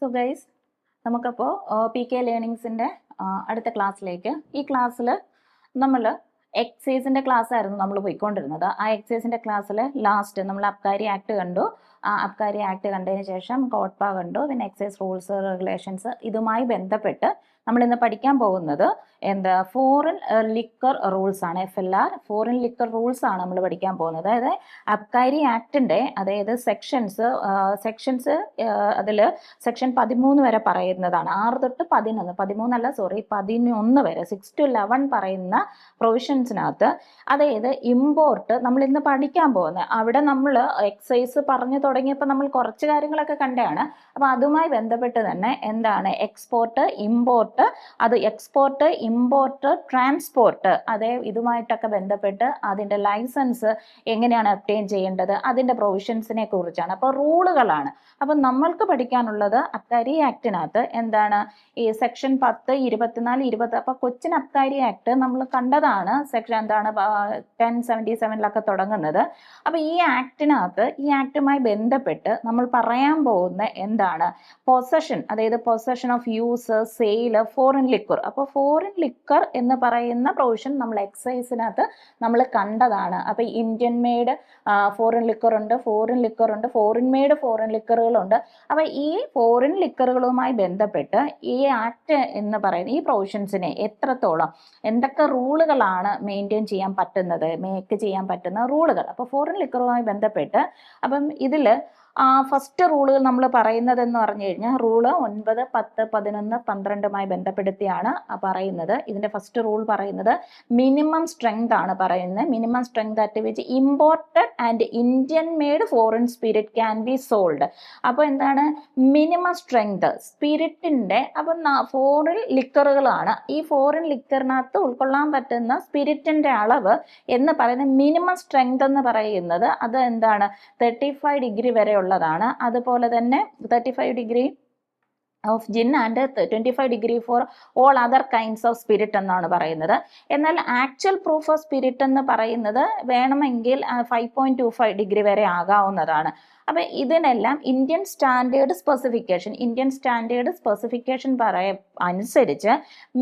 So guys, നമുക്കപ്പോൾ P K ലേണിങ്സിൻ്റെ അടുത്ത ക്ലാസ്സിലേക്ക്, ഈ ക്ലാസ്സിൽ നമ്മൾ എക്സൈസിൻ്റെ ക്ലാസ് ആയിരുന്നു നമ്മൾ പോയിക്കൊണ്ടിരുന്നത്. ആ എക്സൈസിൻ്റെ ക്ലാസ്സിൽ ലാസ്റ്റ് നമ്മൾ അബ്കാരി ആക്ട് കണ്ടു. അബ്കാരി ആക്ട് കണ്ടതിന് ശേഷം കോട്ട്പ കണ്ടു, പിന്നെ എക്സൈസ് റൂൾസ് റെഗുലേഷൻസ്. ഇതുമായി ബന്ധപ്പെട്ട് നമ്മൾ ഇന്ന് പഠിക്കാൻ പോകുന്നത് ഫോറിൻ ലിക്കർ റൂൾസ് ആണ്. FLR ഫോറിൻ ലിക്കർ റൂൾസ് ആണ് നമ്മൾ പഠിക്കാൻ പോകുന്നത്. അതായത് അബ്കാരി ആക്ടിൻ്റെ സെക്ഷൻസ് അതിൽ സെക്ഷൻ 13 വരെ പറയുന്നതാണ്. 6 തൊട്ട് 11, 11 വരെ 6 to 11 പറയുന്ന പ്രൊവിഷൻസിനകത്ത്, അതായത് ഇമ്പോർട്ട് നമ്മൾ ഇന്ന് പഠിക്കാൻ പോകുന്നത്. അവിടെ നമ്മൾ എക്സൈസ് പറഞ്ഞു തുടങ്ങിയപ്പോൾ നമ്മൾ കുറച്ച് കാര്യങ്ങളൊക്കെ കണ്ടാണ്. അപ്പോൾ അതുമായി ബന്ധപ്പെട്ട് തന്നെ എക്സ്പോർട്ട്, ഇമ്പോർട്ട്, അത് എക്സ്പോർട്ട്, ഇമ്പോർട്ട്, ട്രാൻസ്പോർട്ട്, ഇതുമായിട്ടൊക്കെ ബന്ധപ്പെട്ട് അതിൻ്റെ ലൈസൻസ് എങ്ങനെയാണ് ഒബ്റ്റെയിൻ ചെയ്യേണ്ടത്, അതിൻ്റെ പ്രൊവിഷൻസിനെ കുറിച്ചാണ്. അപ്പോൾ റൂളുകളാണ്. അപ്പം നമ്മൾക്ക് പഠിക്കാനുള്ളത് അബ്കാരി ആക്ടിനകത്ത് ഈ സെക്ഷൻ 10, 24, 20. അപ്പോൾ കൊച്ചിൻ അബ്കാരി ആക്ട് നമ്മൾ കണ്ടതാണ്. സെക്ഷൻ 1077 തുടങ്ങുന്നത്. അപ്പോൾ ഈ ആക്ടിനകത്ത്, ഈ ആക്ടുമായി ബന്ധപ്പെട്ട് നമ്മൾ പറയാൻ പോകുന്ന പൊസഷൻ, അതായത് possession of use, sale, foreign liquor. അപ്പോൾ ഫോറിൻ ലിക്വർ എന്ന് പറയുന്ന പ്രൊവിഷൻ നമ്മൾ എക്സൈസിനകത്ത് നമ്മൾ കണ്ടതാണ്. അപ്പോൾ ഇന്ത്യൻ മെയ്ഡ് ഫോറിൻ ലിക്വർ ഉണ്ട്, ഫോറിൻ ലിക്വർ ഉണ്ട്, ഫോറിൻ മെയ്ഡ് ഫോറിൻ ലിക്വറുകളുണ്ട്. അപ്പോൾ ഈ ഫോറിൻ ലിക്വറുകളുമായി ബന്ധപ്പെട്ട് ഈ ആക്ട് എന്ന് പറയുന്ന ഈ പ്രൊവിഷൻസിനെ എന്തൊക്കെ റൂളുകളാണ് മെയിൻറ്റെയിൻ ചെയ്യാൻ പറ്റുന്നത്, മേക്ക് ചെയ്യാൻ പറ്റുന്ന റൂളുകൾ. അപ്പോൾ ഫോറിൻ ലിക്വറുമായി ബന്ധപ്പെട്ട് ഇതിൽ ഫസ്റ്റ് റൂളുകൾ നമ്മൾ പറയുന്നതെന്ന് പറഞ്ഞു കഴിഞ്ഞാൽ റൂള് 9, 10, 11, 12മായി ബന്ധപ്പെടുത്തിയാണ് പറയുന്നത്. ഇതിൻ്റെ ഫസ്റ്റ് റൂൾ പറയുന്നത് മിനിമം സ്ട്രെങ്ത് ആണ് പറയുന്നത്. Minimum strength at which imported and Indian made foreign spirit can be sold. അപ്പോൾ മിനിമം സ്ട്രെങ്ത് സ്പിരിറ്റിൻ്റെ, അപ്പം ഫോറിൻ ലിക്കറുകളാണ്. ഈ ഫോറിൻ ലിക്കറിനകത്ത് ഉൾക്കൊള്ളാൻ പറ്റുന്ന സ്പിരിറ്റിൻ്റെ അളവ് എന്ന് പറയുന്നത് മിനിമം സ്ട്രെങ്ത് എന്ന് പറയുന്നത് അത് 35 ഡിഗ്രി വരെ ഉള്ളതാണ്. അതുപോലെ തന്നെ 35 degree of gin and 25 degree for all other kinds of spirit എന്നാണ് പറയുന്നത്. എന്നാൽ ആക്ച്വൽ പ്രൂഫ് ഓഫ് സ്പിരിറ്റ് എന്ന് പറയുന്നത് വേണമെങ്കിൽ 5.25 ഡിഗ്രി വരെ ആകാവുന്നതാണ്. അപ്പം ഇതിനെല്ലാം ഇന്ത്യൻ സ്റ്റാൻഡേർഡ് സ്പെസിഫിക്കേഷൻ അനുസരിച്ച്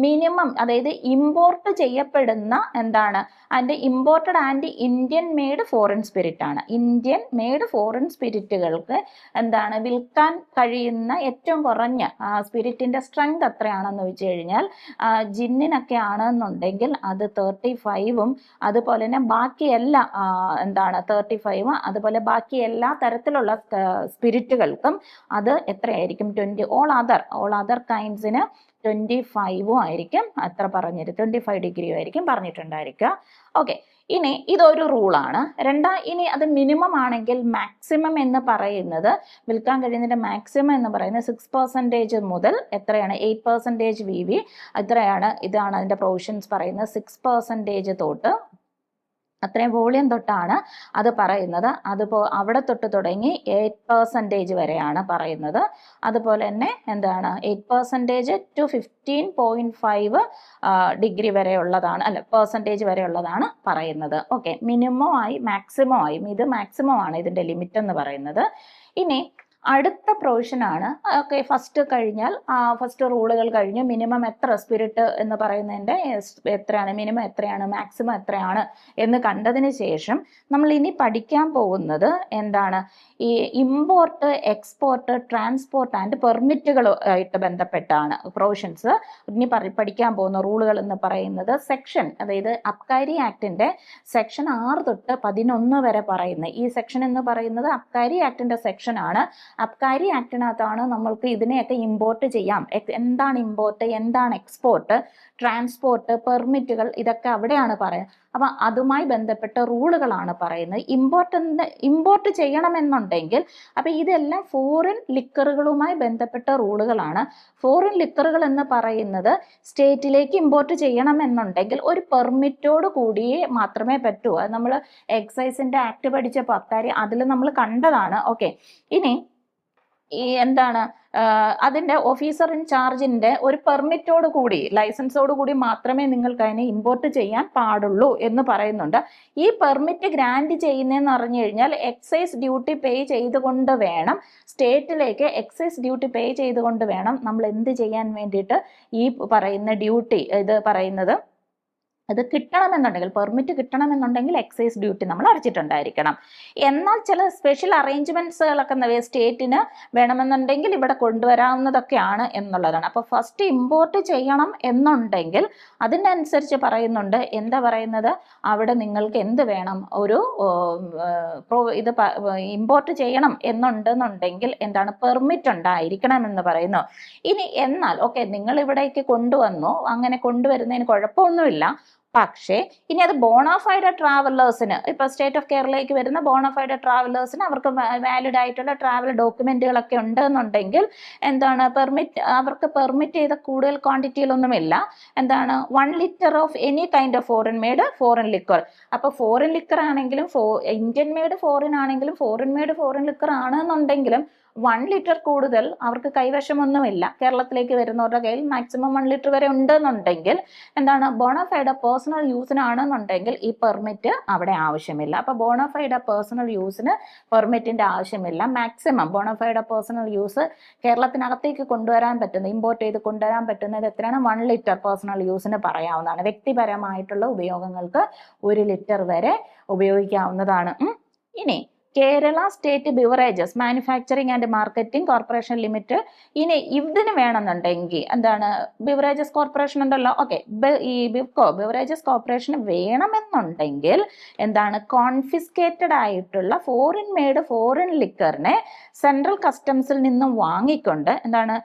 മിനിമം, അതായത് ഇമ്പോർട്ട് ചെയ്യപ്പെടുന്ന imported and Indian made foreign spirit ആണ്. ഇന്ത്യൻ മെയ്ഡ് ഫോറിൻ സ്പിരിറ്റുകൾക്ക് വിൽക്കാൻ കഴിയുന്ന ഏറ്റവും കുറഞ്ഞ സ്പിരിറ്റിന്റെ സ്ട്രെങ്ത് എത്രയാണെന്ന് വെച്ച് കഴിഞ്ഞാൽ ജിന്നിനൊക്കെ ആണെന്നുണ്ടെങ്കിൽ അത് 35ഉം, അതുപോലെ തന്നെ ബാക്കി എല്ലാ 35ഉം, അതുപോലെ ബാക്കി എല്ലാ തരത്തിലുള്ള സ്പിരിറ്റുകൾക്കും അത് എത്രയായിരിക്കും 20. ഓൾ അതർ കൈൻഡ്സിന് 25ഉം ആയിരിക്കും. അത്ര 25 ഡിഗ്രിയും ആയിരിക്കും പറഞ്ഞിട്ടുണ്ടായിരിക്കുക. ഓക്കെ, ഇനി ഇതൊരു റൂളാണ്. ഇനി അത് മിനിമം ആണെങ്കിൽ മാക്സിമം എന്ന് പറയുന്നത്, വിൽക്കാൻ കഴിയുന്നതിൻ്റെ മാക്സിമം എന്ന് പറയുന്നത് 6% മുതൽ 8% VV ഇതാണ് അതിൻ്റെ പ്രൊവിഷൻസ് പറയുന്നത്. 6% തൊട്ട് അത്രയും വോളിയം തൊട്ടാണ് അത് പറയുന്നത്. അവിടെ തൊട്ട് തുടങ്ങി 8% വരെയാണ് പറയുന്നത്. അതുപോലെ തന്നെ 8% to 15.5 ഡിഗ്രി വരെ ഉള്ളതാണ്, പെർസെൻറ്റേജ് വരെ ഉള്ളതാണ് പറയുന്നത്. ഓക്കെ, ഇത് മാക്സിമം ആണ് ഇതിൻ്റെ ലിമിറ്റ് എന്ന് പറയുന്നത്. ഇനി അടുത്ത പ്രൊവിഷനാണ്. ഓക്കെ, ഫസ്റ്റ് റൂളുകൾ കഴിഞ്ഞു. മിനിമം എത്ര സ്പിരിറ്റ് എന്ന് പറയുന്നതിൻ്റെ എത്രയാണ്, മിനിമം എത്രയാണ്, മാക്സിമം എത്രയാണ് എന്ന് കണ്ടതിന് ശേഷം നമ്മൾ ഇനി പഠിക്കാൻ പോകുന്നത് ഈ ഇമ്പോർട്ട്, എക്സ്പോർട്ട്, ട്രാൻസ്പോർട്ട് ആൻഡ് പെർമിറ്റുകളുമായിട്ട് ബന്ധപ്പെട്ടാണ് പ്രൊവിഷൻസ്. ഇനി പഠിക്കാൻ പോകുന്ന റൂളുകൾ എന്ന് പറയുന്നത് അതായത് അബ്കാരി ആക്ടിൻ്റെ സെക്ഷൻ 6 തൊട്ട് 11 വരെ പറയുന്ന ഈ സെക്ഷൻ എന്ന് പറയുന്നത് അബ്കാരി ആക്ടിൻ്റെ സെക്ഷനാണ്. അബ്കാരി ആക്ടിനകത്താണ് നമ്മൾക്ക് ഇതിനെയൊക്കെ ഇമ്പോർട്ട് ചെയ്യാം. എന്താണ് ഇമ്പോർട്ട്, എന്താണ് എക്സ്പോർട്ട്, ട്രാൻസ്പോർട്ട്, പെർമിറ്റുകൾ, ഇതൊക്കെ അവിടെയാണ് പറയുന്നത്. അപ്പം അതുമായി ബന്ധപ്പെട്ട റൂളുകളാണ് പറയുന്നത്. ഇമ്പോർട്ട് ചെയ്യണമെന്നുണ്ടെങ്കിൽ അപ്പം ഇതെല്ലാം ഫോറിൻ ലിക്കറുകളുമായി ബന്ധപ്പെട്ട റൂളുകളാണ്. ഫോറിൻ ലിക്കറുകൾ എന്ന് പറയുന്നത് സ്റ്റേറ്റിലേക്ക് ഇമ്പോർട്ട് ചെയ്യണമെന്നുണ്ടെങ്കിൽ ഒരു പെർമിറ്റോട് കൂടിയേ മാത്രമേ പറ്റൂ. അത് നമ്മൾ എക്സൈസിൻ്റെ ആക്ട് പഠിച്ചപ്പോൾ അതിൽ നമ്മൾ കണ്ടതാണ്. ഓക്കെ, ഇനി ഈ എന്താണ് അതിന്റെ ഓഫീസർ ഇൻ ചാർജിന്റെ ഒരു പെർമിറ്റോട് കൂടി ലൈസൻസോട് കൂടി മാത്രമേ നിങ്ങൾക്ക് അതിനെ ഇമ്പോർട്ട് ചെയ്യാൻ പാടുള്ളൂ എന്ന് പറയുന്നുണ്ട്. ഈ പെർമിറ്റ് ഗ്രാൻഡ് ചെയ്യുന്നതെന്ന് പറഞ്ഞു കഴിഞ്ഞാൽ എക്സൈസ് ഡ്യൂട്ടി പേ ചെയ്തുകൊണ്ട് വേണം, സ്റ്റേറ്റിലേക്ക് എക്സൈസ് ഡ്യൂട്ടി പേ ചെയ്തുകൊണ്ട് വേണം നമ്മൾ എന്ത് ചെയ്യാൻ വേണ്ടിയിട്ട് ഈ പറയുന്ന ഡ്യൂട്ടി ഇത് പറയുന്നത് അത് കിട്ടണമെന്നുണ്ടെങ്കിൽ, പെർമിറ്റ് കിട്ടണമെന്നുണ്ടെങ്കിൽ എക്സൈസ് ഡ്യൂട്ടി നമ്മൾ അടച്ചിട്ടുണ്ടായിരിക്കണം. എന്നാൽ ചില സ്പെഷ്യൽ അറേഞ്ച്മെന്റ്സുകളൊക്കെ സ്റ്റേറ്റിന് വേണമെന്നുണ്ടെങ്കിൽ ഇവിടെ കൊണ്ടുവരാവുന്നതൊക്കെയാണ് എന്നുള്ളതാണ്. അപ്പോൾ ഫസ്റ്റ് ഇമ്പോർട്ട് ചെയ്യണം എന്നുണ്ടെങ്കിൽ അതിനനുസരിച്ച് പറയുന്നുണ്ട്. എന്താ പറയുന്നത്, അവിടെ നിങ്ങൾക്ക് എന്ത് വേണം, ഒരു ഇത് ഇമ്പോർട്ട് ചെയ്യണം എന്നുണ്ടെന്നുണ്ടെങ്കിൽ എന്താണ്, പെർമിറ്റ് ഉണ്ടായിരിക്കണം എന്ന് പറയുന്നു. ഇനി എന്നാൽ ഓക്കെ, നിങ്ങൾ ഇവിടേക്ക് കൊണ്ടുവന്നു, അങ്ങനെ കൊണ്ടുവരുന്നതിന് കുഴപ്പമൊന്നുമില്ല. പക്ഷേ ഇനി അത് ബോണഫൈഡ് ട്രാവലേഴ്സിന്, ഇപ്പൊ സ്റ്റേറ്റ് ഓഫ് കേരളയ്ക്ക് വരുന്ന ബോണഫൈഡ് ട്രാവലേഴ്സിന് അവർക്ക് വാലിഡ് ആയിട്ടുള്ള ട്രാവൽ ഡോക്യുമെന്റുകളൊക്കെ ഉണ്ടെന്നുണ്ടെങ്കിൽ എന്താണ്, അവർക്ക് പെർമിറ്റ് ചെയ്ത കൂടുതൽ ക്വാണ്ടിറ്റിയിലൊന്നുമില്ല. എന്താണ്, 1 litre of any kind of foreign made foreign liquor. അപ്പൊ ഫോറിൻ ലിക്കർ ആണെങ്കിലും ഇന്ത്യൻ മെയ്ഡ് ഫോറിൻ ആണെങ്കിലും ഫോറിൻ മെയ്ഡ് ഫോറിൻ ലിക്കർ ആണെന്നുണ്ടെങ്കിലും 1 ലിറ്റർ കൂടുതൽ അവർക്ക് കൈവശമൊന്നുമില്ല. കേരളത്തിലേക്ക് വരുന്നവരുടെ കയ്യിൽ മാക്സിമം 1 ലിറ്റർ വരെ ഉണ്ടെന്നുണ്ടെങ്കിൽ എന്താണ്, ബോണഫൈഡ് പേഴ്സണൽ യൂസിനാണെന്നുണ്ടെങ്കിൽ ഈ പെർമിറ്റ് അവിടെ ആവശ്യമില്ല. അപ്പൊ ബോണഫൈഡ് പേഴ്സണൽ യൂസിന് പെർമിറ്റിന്റെ ആവശ്യമില്ല. മാക്സിമം ബോണഫൈഡ് പേഴ്സണൽ യൂസ് കേരളത്തിനകത്തേക്ക് കൊണ്ടുവരാൻ പറ്റുന്നത്, ഇമ്പോർട്ട് ചെയ്ത് കൊണ്ടുവരാൻ പറ്റുന്നത് എത്രയാണ്, 1 ലിറ്റർ പേഴ്സണൽ യൂസിന് പറയാവുന്നതാണ്. വ്യക്തിപരമായിട്ടുള്ള ഉപയോഗങ്ങൾക്ക് 1 ലിറ്റർ വരെ ഉപയോഗിക്കാവുന്നതാണ്. ഇനി Kerala state beverages manufacturing and marketing corporation limited, ഇനി ഇതിന് വേണമെന്നുണ്ടെങ്കിൽ എന്താണ്, ബിവറേജസ് കോർപ്പറേഷൻ ഉണ്ടല്ലോ, ഓക്കെ, ഈ ബിവറേജസ് കോർപ്പറേഷന് വേണമെന്നുണ്ടെങ്കിൽ എന്താണ്, കോൺഫിസ്കേറ്റഡ് ആയിട്ടുള്ള ഫോറിൻ മെയ്ഡ് ഫോറിൻ ലിക്കറിനെ സെൻട്രൽ കസ്റ്റംസിൽ നിന്നും വാങ്ങിക്കൊണ്ട് എന്താണ്,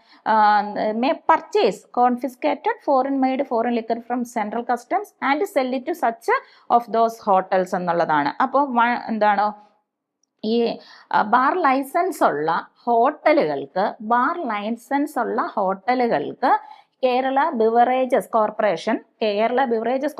purchase confiscated foreign made foreign liquor from central customs and sell it to such of those hotels എന്നുള്ളതാണ്. അപ്പോൾ എന്താണ്, ഈ ബാർ ലൈസൻസ് ഉള്ള ഹോട്ടലുകൾക്ക് കേരള ബിവറേജസ്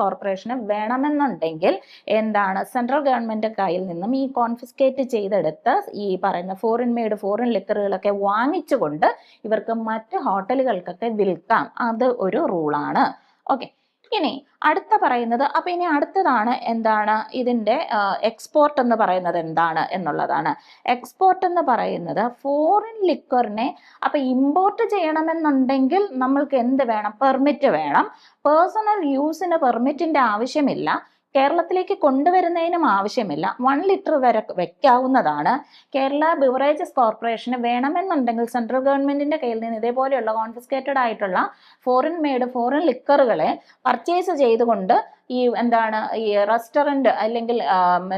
കോർപ്പറേഷന് വേണമെന്നുണ്ടെങ്കിൽ എന്താണ്, സെൻട്രൽ ഗവൺമെന്റ് കയ്യിൽ നിന്നും ഈ കോൺഫിസ്കേറ്റ് ചെയ്തെടുത്ത് ഈ പറയുന്ന ഫോറിൻ മെയ്ഡ് ഫോറിൻ ലിക്കറുകളൊക്കെ വാങ്ങിച്ചുകൊണ്ട് ഇവർക്ക് മറ്റ് ഹോട്ടലുകൾക്കൊക്കെ വിൽക്കാം. അത് ഒരു റൂളാണ്. ഓക്കെ, ഇനി അടുത്ത പറയുന്നത്, അപ്പൊ ഇനി അടുത്തതാണ് എന്താണ്, ഇതിന്റെ എക്സ്പോർട്ട് എന്ന് പറയുന്നത് എന്താണ് എന്നുള്ളതാണ്. എക്സ്പോർട്ട് എന്ന് പറയുന്നത് ഫോറിൻ ലിക്വറിനെ അപ്പൊ ഇമ്പോർട്ട് ചെയ്യണമെന്നുണ്ടെങ്കിൽ നമ്മൾക്ക് എന്ത് വേണം, പെർമിറ്റ് വേണം. പേഴ്സണൽ യൂസിന് പെർമിറ്റിന്റെ ആവശ്യമില്ല. കേരളത്തിലേക്ക് കൊണ്ടുവരുന്നതിനും ആവശ്യമില്ല. 1 ലിറ്റർ വരെ വെക്കാവുന്നതാണ്. കേരള ബിവറേജസ് കോർപ്പറേഷന് വേണമെന്നുണ്ടെങ്കിൽ സെൻട്രൽ ഗവൺമെന്റിന്റെ കയ്യിൽ നിന്ന് ഇതേപോലെയുള്ള കോൺഫിസ്കേറ്റഡ് ആയിട്ടുള്ള ഫോറിൻ മെയ്ഡ് ഫോറിൻ ലിക്കറുകളെ പർച്ചേസ് ചെയ്തുകൊണ്ട് ഈ എന്താണ്, ഈ റെസ്റ്റോറന്റ് അല്ലെങ്കിൽ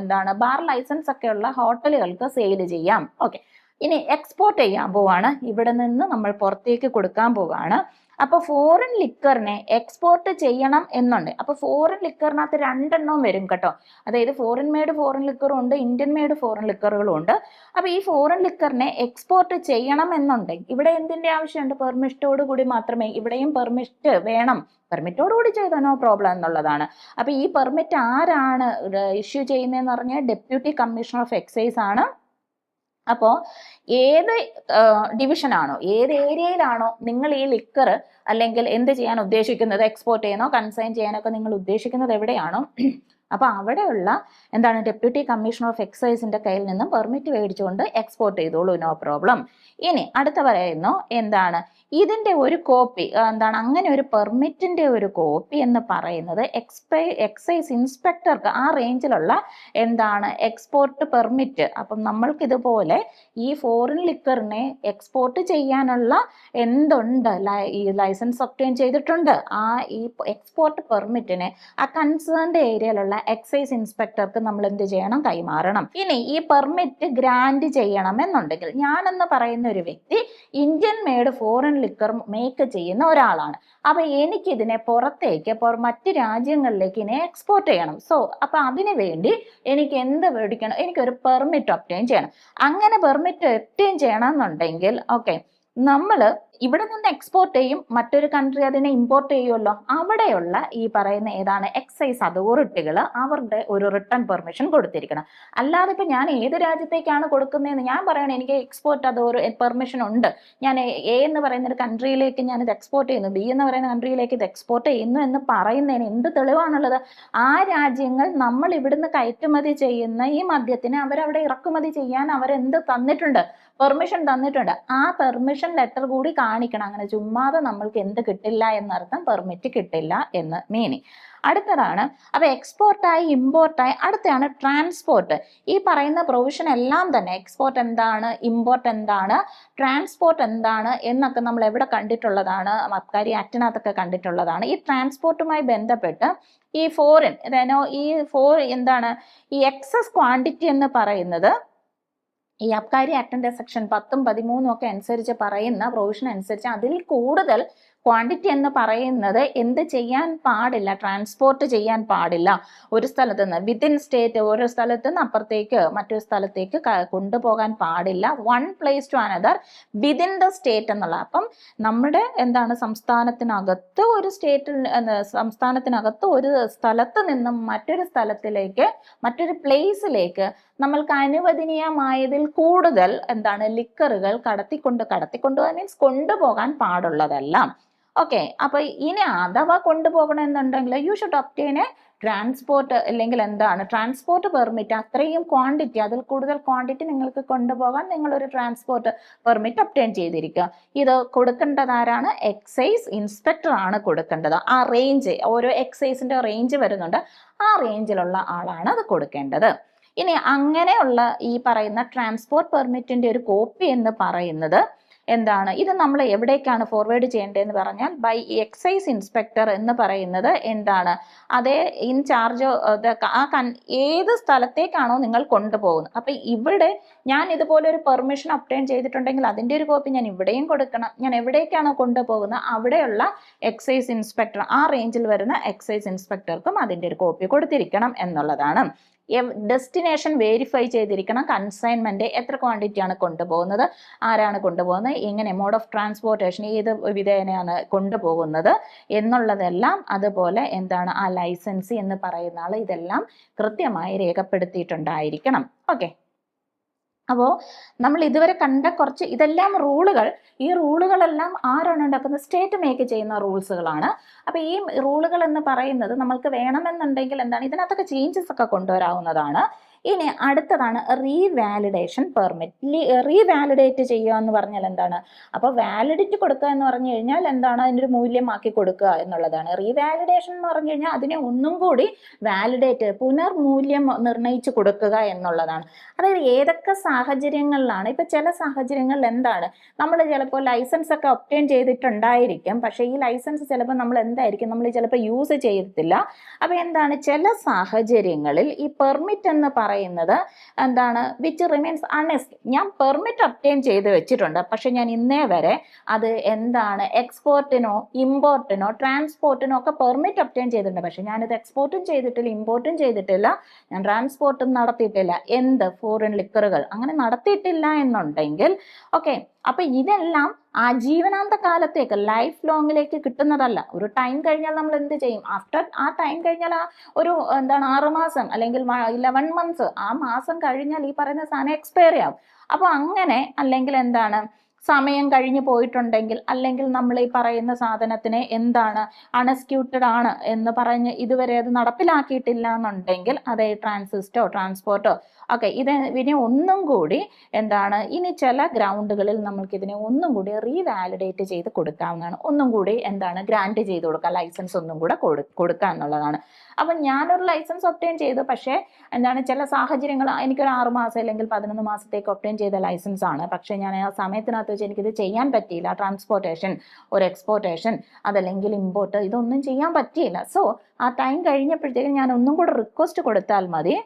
എന്താണ് ബാർ ലൈസൻസ് ഒക്കെ ഉള്ള ഹോട്ടലുകൾക്ക് സെയിൽ ചെയ്യാം. ഓക്കെ, ഇനി എക്സ്പോർട്ട് ചെയ്യാൻ പോവാണ്. ഇവിടെ നിന്ന് നമ്മൾ പുറത്തേക്ക് കൊടുക്കാൻ പോവാണ്. അപ്പൊ ഫോറിൻ ലിക്കറിനെ എക്സ്പോർട്ട് ചെയ്യണം എന്നുണ്ട്. അപ്പൊ ഫോറിൻ ലിക്കറിനകത്ത് 2 എണ്ണവും വരും കേട്ടോ. അതായത് ഫോറിൻ മെയ്ഡ് ഫോറിൻ ലിക്കറും ഉണ്ട്, ഇന്ത്യൻ മെയ്ഡ് ഫോറിൻ ലിക്കറുകളും ഉണ്ട്. അപ്പൊ ഈ ഫോറിൻ ലിക്കറിനെ എക്സ്പോർട്ട് ചെയ്യണം എന്നുണ്ടെങ്കിൽ ഇവിടെ എന്തിന്റെ ആവശ്യമുണ്ട്, പെർമിറ്റോട് കൂടി മാത്രമേ. ഇവിടെയും പെർമിറ്റ് വേണം. പെർമിറ്റോട് കൂടി ചെയ്തോ നോ പ്രോബ്ലം എന്നുള്ളതാണ്. അപ്പൊ ഈ പെർമിറ്റ് ആരാണ് ഇഷ്യൂ ചെയ്യുന്നതെന്ന് പറഞ്ഞാൽ ഡെപ്യൂട്ടി കമ്മീഷണർ ഓഫ് എക്സൈസ് ആണ്. അപ്പോൾ ഏത് ഡിവിഷനാണോ, ഏത് ഏരിയയിലാണോ നിങ്ങൾ ഈ ലിക്കർ അല്ലെങ്കിൽ എന്ത് ചെയ്യാൻ ഉദ്ദേശിക്കുന്നത്, എക്സ്പോർട്ട് ചെയ്യാനോ കൺസൈൻ ചെയ്യാനൊക്കെ നിങ്ങൾ ഉദ്ദേശിക്കുന്നത് എവിടെയാണോ, അപ്പൊ അവിടെയുള്ള എന്താണ് ഡെപ്യൂട്ടി കമ്മീഷണർ ഓഫ് എക്സൈസിന്റെ കയ്യിൽ നിന്നും പെർമിറ്റ് മേടിച്ചുകൊണ്ട് എക്സ്പോർട്ട് ചെയ്തോളൂ, നോ പ്രോബ്ലം. ഇനി അടുത്ത പറയുന്നു എന്താണ്, ഇതിന്റെ ഒരു കോപ്പി എന്താണ്, അങ്ങനെ ഒരു പെർമിറ്റിന്റെ ഒരു കോപ്പി എന്ന് പറയുന്നത് എക്സൈസ് ഇൻസ്പെക്ടർക്ക് ആ റേഞ്ചിലുള്ള എന്താണ് എക്സ്പോർട്ട് പെർമിറ്റ്. അപ്പം നമ്മൾക്ക് ഇതുപോലെ ഈ ഫോറിൻ ലിക്കറിനെ എക്സ്പോർട്ട് ചെയ്യാനുള്ള എന്തുണ്ട്, ഈ ലൈസൻസ് ഒബ്റ്റെയിൻ ചെയ്തിട്ടുണ്ട്. ആ ഈ എക്സ്പോർട്ട് പെർമിറ്റിനെ ആ കൺസേൺഡ് ഏരിയയിലുള്ള എക്സൈസ് ഇൻസ്പെക്ടർക്ക് നമ്മൾ എന്ത് ചെയ്യണം, കൈമാറണം. ഇനി ഈ പെർമിറ്റ് ഗ്രാൻഡ് ചെയ്യണം എന്നുണ്ടെങ്കിൽ, ഞാനെന്ന് പറയുന്ന ഒരു വ്യക്തി Indian made foreign liquor make ചെയ്യുന്ന ഒരാളാണ്. അപ്പൊ എനിക്കിതിനെ പുറത്തേക്ക് മറ്റ് രാജ്യങ്ങളിലേക്ക് ഇതിനെ എക്സ്പോർട്ട് ചെയ്യണം. അപ്പൊ അതിനു വേണ്ടി എനിക്ക് എന്ത് മേടിക്കണം, എനിക്കൊരു പെർമിറ്റ് ഒബ്റ്റെയിൻ ചെയ്യണം. അങ്ങനെ പെർമിറ്റ് ഒബ്റ്റെയിൻ ചെയ്യണം എന്നുണ്ടെങ്കിൽ ഓക്കെ, നമ്മൾ ഇവിടെ നിന്ന് എക്സ്പോർട്ട് ചെയ്യും, മറ്റൊരു കൺട്രി അതിനെ ഇമ്പോർട്ട് ചെയ്യുമല്ലോ, അവിടെയുള്ള ഈ പറയുന്ന ഏതാണ് എക്സൈസ് അതോറിറ്റികൾ അവരുടെ ഒരു റിട്ടേൺ പെർമിഷൻ കൊടുത്തിരിക്കണം. അല്ലാതെ ഇപ്പൊ ഞാൻ ഏത് രാജ്യത്തേക്കാണ് കൊടുക്കുന്നതെന്ന് ഞാൻ പറയണം എനിക്ക് എക്സ്പോർട്ട് പെർമിഷൻ ഉണ്ട്, ഞാൻ എ എന്ന് പറയുന്ന ഒരു കൺട്രിയിലേക്ക് ഞാൻ ഇത് എക്സ്പോർട്ട് ചെയ്യുന്നു, ബി എന്ന് പറയുന്ന കൺട്രിയിലേക്ക് ഇത് എക്സ്പോർട്ട് ചെയ്യുന്നു എന്ന് പറയുന്നതിന് എന്ത് തെളിവാണുള്ളത്? ആ രാജ്യങ്ങൾ നമ്മൾ ഇവിടുന്ന് കയറ്റുമതി ചെയ്യുന്ന ഈ മദ്യത്തിന് അവരവിടെ ഇറക്കുമതി ചെയ്യാൻ അവരെന്ത് തന്നിട്ടുണ്ട്? പെർമിഷൻ തന്നിട്ടുണ്ട്. ആ പെർമിഷൻ ലെറ്റർ കൂടി കാണിക്കണം. അങ്ങനെ ചുമ്മാതെ നമ്മൾക്ക് എന്ത് കിട്ടില്ല എന്നർത്ഥം, പെർമിറ്റ് കിട്ടില്ല എന്ന് മീനിങ്. അടുത്തതാണ് അപ്പൊ എക്സ്പോർട്ടായി ഇമ്പോർട്ടായി, അടുത്താണ് ട്രാൻസ്പോർട്ട്. ഈ പറയുന്ന പ്രൊവിഷൻ എല്ലാം തന്നെ എക്സ്പോർട്ട് എന്താണ്, ഇമ്പോർട്ട് എന്താണ്, ട്രാൻസ്പോർട്ട് എന്താണ് എന്നൊക്കെ നമ്മൾ എവിടെ കണ്ടിട്ടുള്ളതാണ്? അബ്കാരി ആക്ടിനകത്തൊക്കെ കണ്ടിട്ടുള്ളതാണ്. ഈ ട്രാൻസ്പോർട്ടുമായി ബന്ധപ്പെട്ട് ഈ ഫോറിൻ എന്താണ് ഈ എക്സസ് ക്വാണ്ടിറ്റി എന്ന് പറയുന്നത് ഈ അബ്കാരി ആക്ടിന്റെ സെക്ഷൻ 10ഉം 13ഉം ഒക്കെ അനുസരിച്ച് പറയുന്ന പ്രൊവിഷൻ അനുസരിച്ച് അതിൽ കൂടുതൽ ക്വാണ്ടിറ്റി എന്ന് പറയുന്നത് എന്ത് ചെയ്യാൻ പാടില്ല? ട്രാൻസ്പോർട്ട് ചെയ്യാൻ പാടില്ല. ഒരു സ്ഥലത്ത് നിന്ന് വിത്തിൻ സ്റ്റേറ്റ്, ഒരു സ്ഥലത്ത് നിന്ന് അപ്പുറത്തേക്ക് മറ്റൊരു സ്ഥലത്തേക്ക് കൊണ്ടുപോകാൻ പാടില്ല. One place to another within the state എന്നുള്ള. അപ്പം നമ്മുടെ എന്താണ് സംസ്ഥാനത്തിനകത്ത് ഒരു സ്ഥലത്ത് നിന്നും മറ്റൊരു സ്ഥലത്തിലേക്ക്, മറ്റൊരു പ്ലേസിലേക്ക് നമ്മൾക്ക് അനുവദനീയമായതിൽ കൂടുതൽ എന്താണ് ലിക്കറുകൾ കടത്തിക്കൊണ്ട് മീൻസ് കൊണ്ടുപോകാൻ പാടുള്ളതല്ല. ഓക്കെ, അപ്പൊ ഇനി അഥവാ കൊണ്ടുപോകണമെന്നുണ്ടെങ്കിൽ you should obtain a transport, അല്ലെങ്കിൽ എന്താണ് ട്രാൻസ്പോർട്ട് പെർമിറ്റ്. അത്രയും ക്വാണ്ടിറ്റി, അതിൽ കൂടുതൽ ക്വാണ്ടിറ്റി നിങ്ങൾക്ക് കൊണ്ടുപോകാൻ നിങ്ങളൊരു ട്രാൻസ്പോർട്ട് പെർമിറ്റ് ഒബ്റ്റെയിൻ ചെയ്തിരിക്കുക. ഇത് കൊടുക്കേണ്ടത് ആരാണ്? എക്സൈസ് ഇൻസ്പെക്ടർ ആണ് കൊടുക്കേണ്ടത്. ആ റേഞ്ച്, ഓരോ എക്സൈസിന്റെ റേഞ്ച് വരുന്നുണ്ട്, ആ റേഞ്ചിലുള്ള ആളാണ് അത് കൊടുക്കേണ്ടത്. ഇനി അങ്ങനെയുള്ള ഈ പറയുന്ന ട്രാൻസ്പോർട്ട് പെർമിറ്റിന്റെ ഒരു കോപ്പി എന്ന് പറയുന്നത് എന്താണ്? ഇത് നമ്മൾ എവിടേക്കാണ് ഫോർവേഡ് ചെയ്യേണ്ടതെന്ന് പറഞ്ഞാൽ ബൈ എക്സൈസ് ഇൻസ്പെക്ടർ എന്ന് പറയുന്നത് എന്താണ്? അതേ ഇൻചാർജ് ഏത് സ്ഥലത്തേക്കാണോ നിങ്ങൾ കൊണ്ടുപോകുന്നത്. അപ്പൊ ഇവിടെ ഞാൻ ഇതുപോലെ ഒരു പെർമിഷൻ ഒബ്റ്റെയിൻ ചെയ്തിട്ടുണ്ടെങ്കിൽ അതിന്റെ ഒരു കോപ്പി ഞാൻ ഇവിടെയും കൊടുക്കണം. ഞാൻ എവിടേക്കാണോ കൊണ്ടുപോകുന്നത് അവിടെയുള്ള എക്സൈസ് ഇൻസ്പെക്ടർ, ആ റേഞ്ചിൽ വരുന്ന എക്സൈസ് ഇൻസ്പെക്ടർക്കും അതിന്റെ ഒരു കോപ്പി കൊടുത്തിരിക്കണം എന്നുള്ളതാണ്. ഡെസ്റ്റിനേഷൻ വെരിഫൈ ചെയ്തിരിക്കണം. കൺസൈൻമെന്റ് എത്ര ക്വാണ്ടിറ്റിയാണ് കൊണ്ടുപോകുന്നത്, ആരാണ് കൊണ്ടുപോകുന്നത്, എങ്ങനെ മോഡ് ഓഫ് ട്രാൻസ്പോർട്ടേഷൻ ഏത് വിധേനയാണ് കൊണ്ടുപോകുന്നത് എന്നുള്ളതെല്ലാം, അതുപോലെ എന്താണ് ആ ലൈസൻസ് എന്ന് പറയുന്ന ആൾ, ഇതെല്ലാം കൃത്യമായി രേഖപ്പെടുത്തിയിട്ടുണ്ടായിരിക്കണം. ഓക്കെ, അപ്പോൾ നമ്മൾ ഇതുവരെ കണ്ട കുറച്ച് ഇതെല്ലാം റൂളുകൾ. ഈ റൂളുകളെല്ലാം ആരാണ് ഉണ്ടാക്കുന്നത്? സ്റ്റേറ്റ് മേക്ക് ചെയ്യുന്ന റൂൾസുകളാണ്. അപ്പോൾ ഈ റൂളുകൾ എന്ന് പറയുന്നത് നമ്മൾക്ക് വേണമെന്നുണ്ടെങ്കിൽ എന്താണ് ഇതിനകത്തൊക്കെ ചേഞ്ചസ് ഒക്കെ കൊണ്ടുവരാവുന്നതാണ്. ഇനി അടുത്തതാണ് റീവാലിഡേഷൻ പെർമിറ്റ്. റീവാലിഡേറ്റ് ചെയ്യുക എന്ന് പറഞ്ഞാൽ എന്താണ്? അപ്പോൾ വാലിഡിറ്റി കൊടുക്കുക എന്ന് പറഞ്ഞു കഴിഞ്ഞാൽ എന്താണ്? അതിൻ്റെ ഒരു മൂല്യമാക്കി കൊടുക്കുക എന്നുള്ളതാണ്. റീവാലിഡേഷൻ എന്ന് പറഞ്ഞു കഴിഞ്ഞാൽ അതിനെ ഒന്നും കൂടി വാലിഡേറ്റ്, പുനർമൂല്യം നിർണ്ണയിച്ച് കൊടുക്കുക എന്നുള്ളതാണ്. അതായത് ഏതൊക്കെ സാഹചര്യങ്ങളിലാണ്, ഇപ്പൊ ചില സാഹചര്യങ്ങളിൽ എന്താണ്, നമ്മൾ ചിലപ്പോൾ ലൈസൻസ് ഒക്കെ ഒബ്റ്റെയിൻ ചെയ്തിട്ടുണ്ടായിരിക്കും, പക്ഷേ ഈ ലൈസൻസ് ചിലപ്പോൾ നമ്മൾ എന്തായിരിക്കും, നമ്മൾ ചിലപ്പോൾ യൂസ് ചെയ്തിട്ടില്ല. അപ്പൊ എന്താണ്, ചില സാഹചര്യങ്ങളിൽ ഈ പെർമിറ്റ് എന്ന് പറയുന്നത് എന്താണ്, വിച്ച് റിമെയിൻസ് അൺഎസ്ഡ്. ഞാൻ പെർമിറ്റ് ഒബ്റ്റെയിൻ ചെയ്ത് വെച്ചിട്ടുണ്ട്, പക്ഷെ ഞാൻ ഇന്നേ വരെ അത് എന്താണ് എക്സ്പോർട്ടിനോ ഇമ്പോർട്ടിനോ ട്രാൻസ്പോർട്ടിനോ ഒക്കെ പെർമിറ്റ് ഒബ്റ്റെയിൻ ചെയ്തിട്ടുണ്ട്, പക്ഷെ ഞാനിത് എക്സ്പോർട്ടും ചെയ്തിട്ടില്ല, ഇമ്പോർട്ടും ചെയ്തിട്ടില്ല, ഞാൻ ട്രാൻസ്പോർട്ടും നടത്തിയിട്ടില്ല. എന്ത് ഫോറിൻ ലിക്കറുകൾ അങ്ങനെ നടത്തിയിട്ടില്ല എന്നുണ്ടെങ്കിൽ ഓക്കെ, അപ്പൊ ഇതെല്ലാം ആജീവനാന്ത കാലത്തേക്ക് ലൈഫ് ലോങ്ങിലേക്ക് കിട്ടുന്നതല്ല. ഒരു ടൈം കഴിഞ്ഞാൽ നമ്മൾ എന്ത് ചെയ്യും? ആഫ്റ്റർ ആ ടൈം കഴിഞ്ഞാൽ ആ ഒരു എന്താണ് 6 മാസം അല്ലെങ്കിൽ 11 മന്ത്സ്, ആ മാസം കഴിഞ്ഞാൽ ഈ പറയുന്ന സാധനം എക്സ്പയറി ആവും. അപ്പൊ അങ്ങനെ അല്ലെങ്കിൽ എന്താണ് സമയം കഴിഞ്ഞു പോയിട്ടുണ്ടെങ്കിൽ, അല്ലെങ്കിൽ നമ്മൾ ഈ പറയുന്ന സാധനത്തിനെ എന്താണ് അൺഎക്സിക്യൂട്ടഡ് ആണ് എന്ന് പറഞ്ഞ് ഇതുവരെ അത് നടപ്പിലാക്കിയിട്ടില്ല എന്നുണ്ടെങ്കിൽ, അത് ട്രാൻസിസ്റ്റോ ട്രാൻസ്പോർട്ടോ ഒക്കെ ഇതിനെ ഒന്നും കൂടി എന്താണ്, ഇനി ചില ഗ്രൗണ്ടുകളിൽ നമ്മൾക്ക് ഇതിനെ ഒന്നും കൂടി റീവാലിഡേറ്റ് ചെയ്ത് കൊടുക്കാവുന്നതാണ്. ഒന്നും കൂടി എന്താണ് ഗ്രാൻഡ് ചെയ്ത് കൊടുക്കുക, ലൈസൻസ് ഒന്നും കൂടെ കൊടുക്കുക എന്നുള്ളതാണ്. അപ്പം ഞാനൊരു ലൈസൻസ് ഒബ്റ്റെയിൻ ചെയ്തു, പക്ഷേ എന്താണ് ചില സാഹചര്യങ്ങൾ, എനിക്കൊരു 6 മാസം അല്ലെങ്കിൽ 11 മാസത്തേക്ക് ഒബ്റ്റെയിൻ ചെയ്ത ലൈസൻസ് ആണ്, പക്ഷേ ഞാൻ ആ സമയത്തിനകത്ത് വെച്ച് എനിക്കിത് ചെയ്യാൻ പറ്റിയില്ല. ട്രാൻസ്പോർട്ടേഷൻ, ഒരു എക്സ്പോർട്ടേഷൻ, അതല്ലെങ്കിൽ ഇമ്പോർട്ട്, ഇതൊന്നും ചെയ്യാൻ പറ്റിയില്ല. സോ ആ ടൈം കഴിഞ്ഞപ്പോഴത്തേക്കും ഞാൻ ഒന്നും കൂടെ റിക്വസ്റ്റ് കൊടുത്താൽ മതി,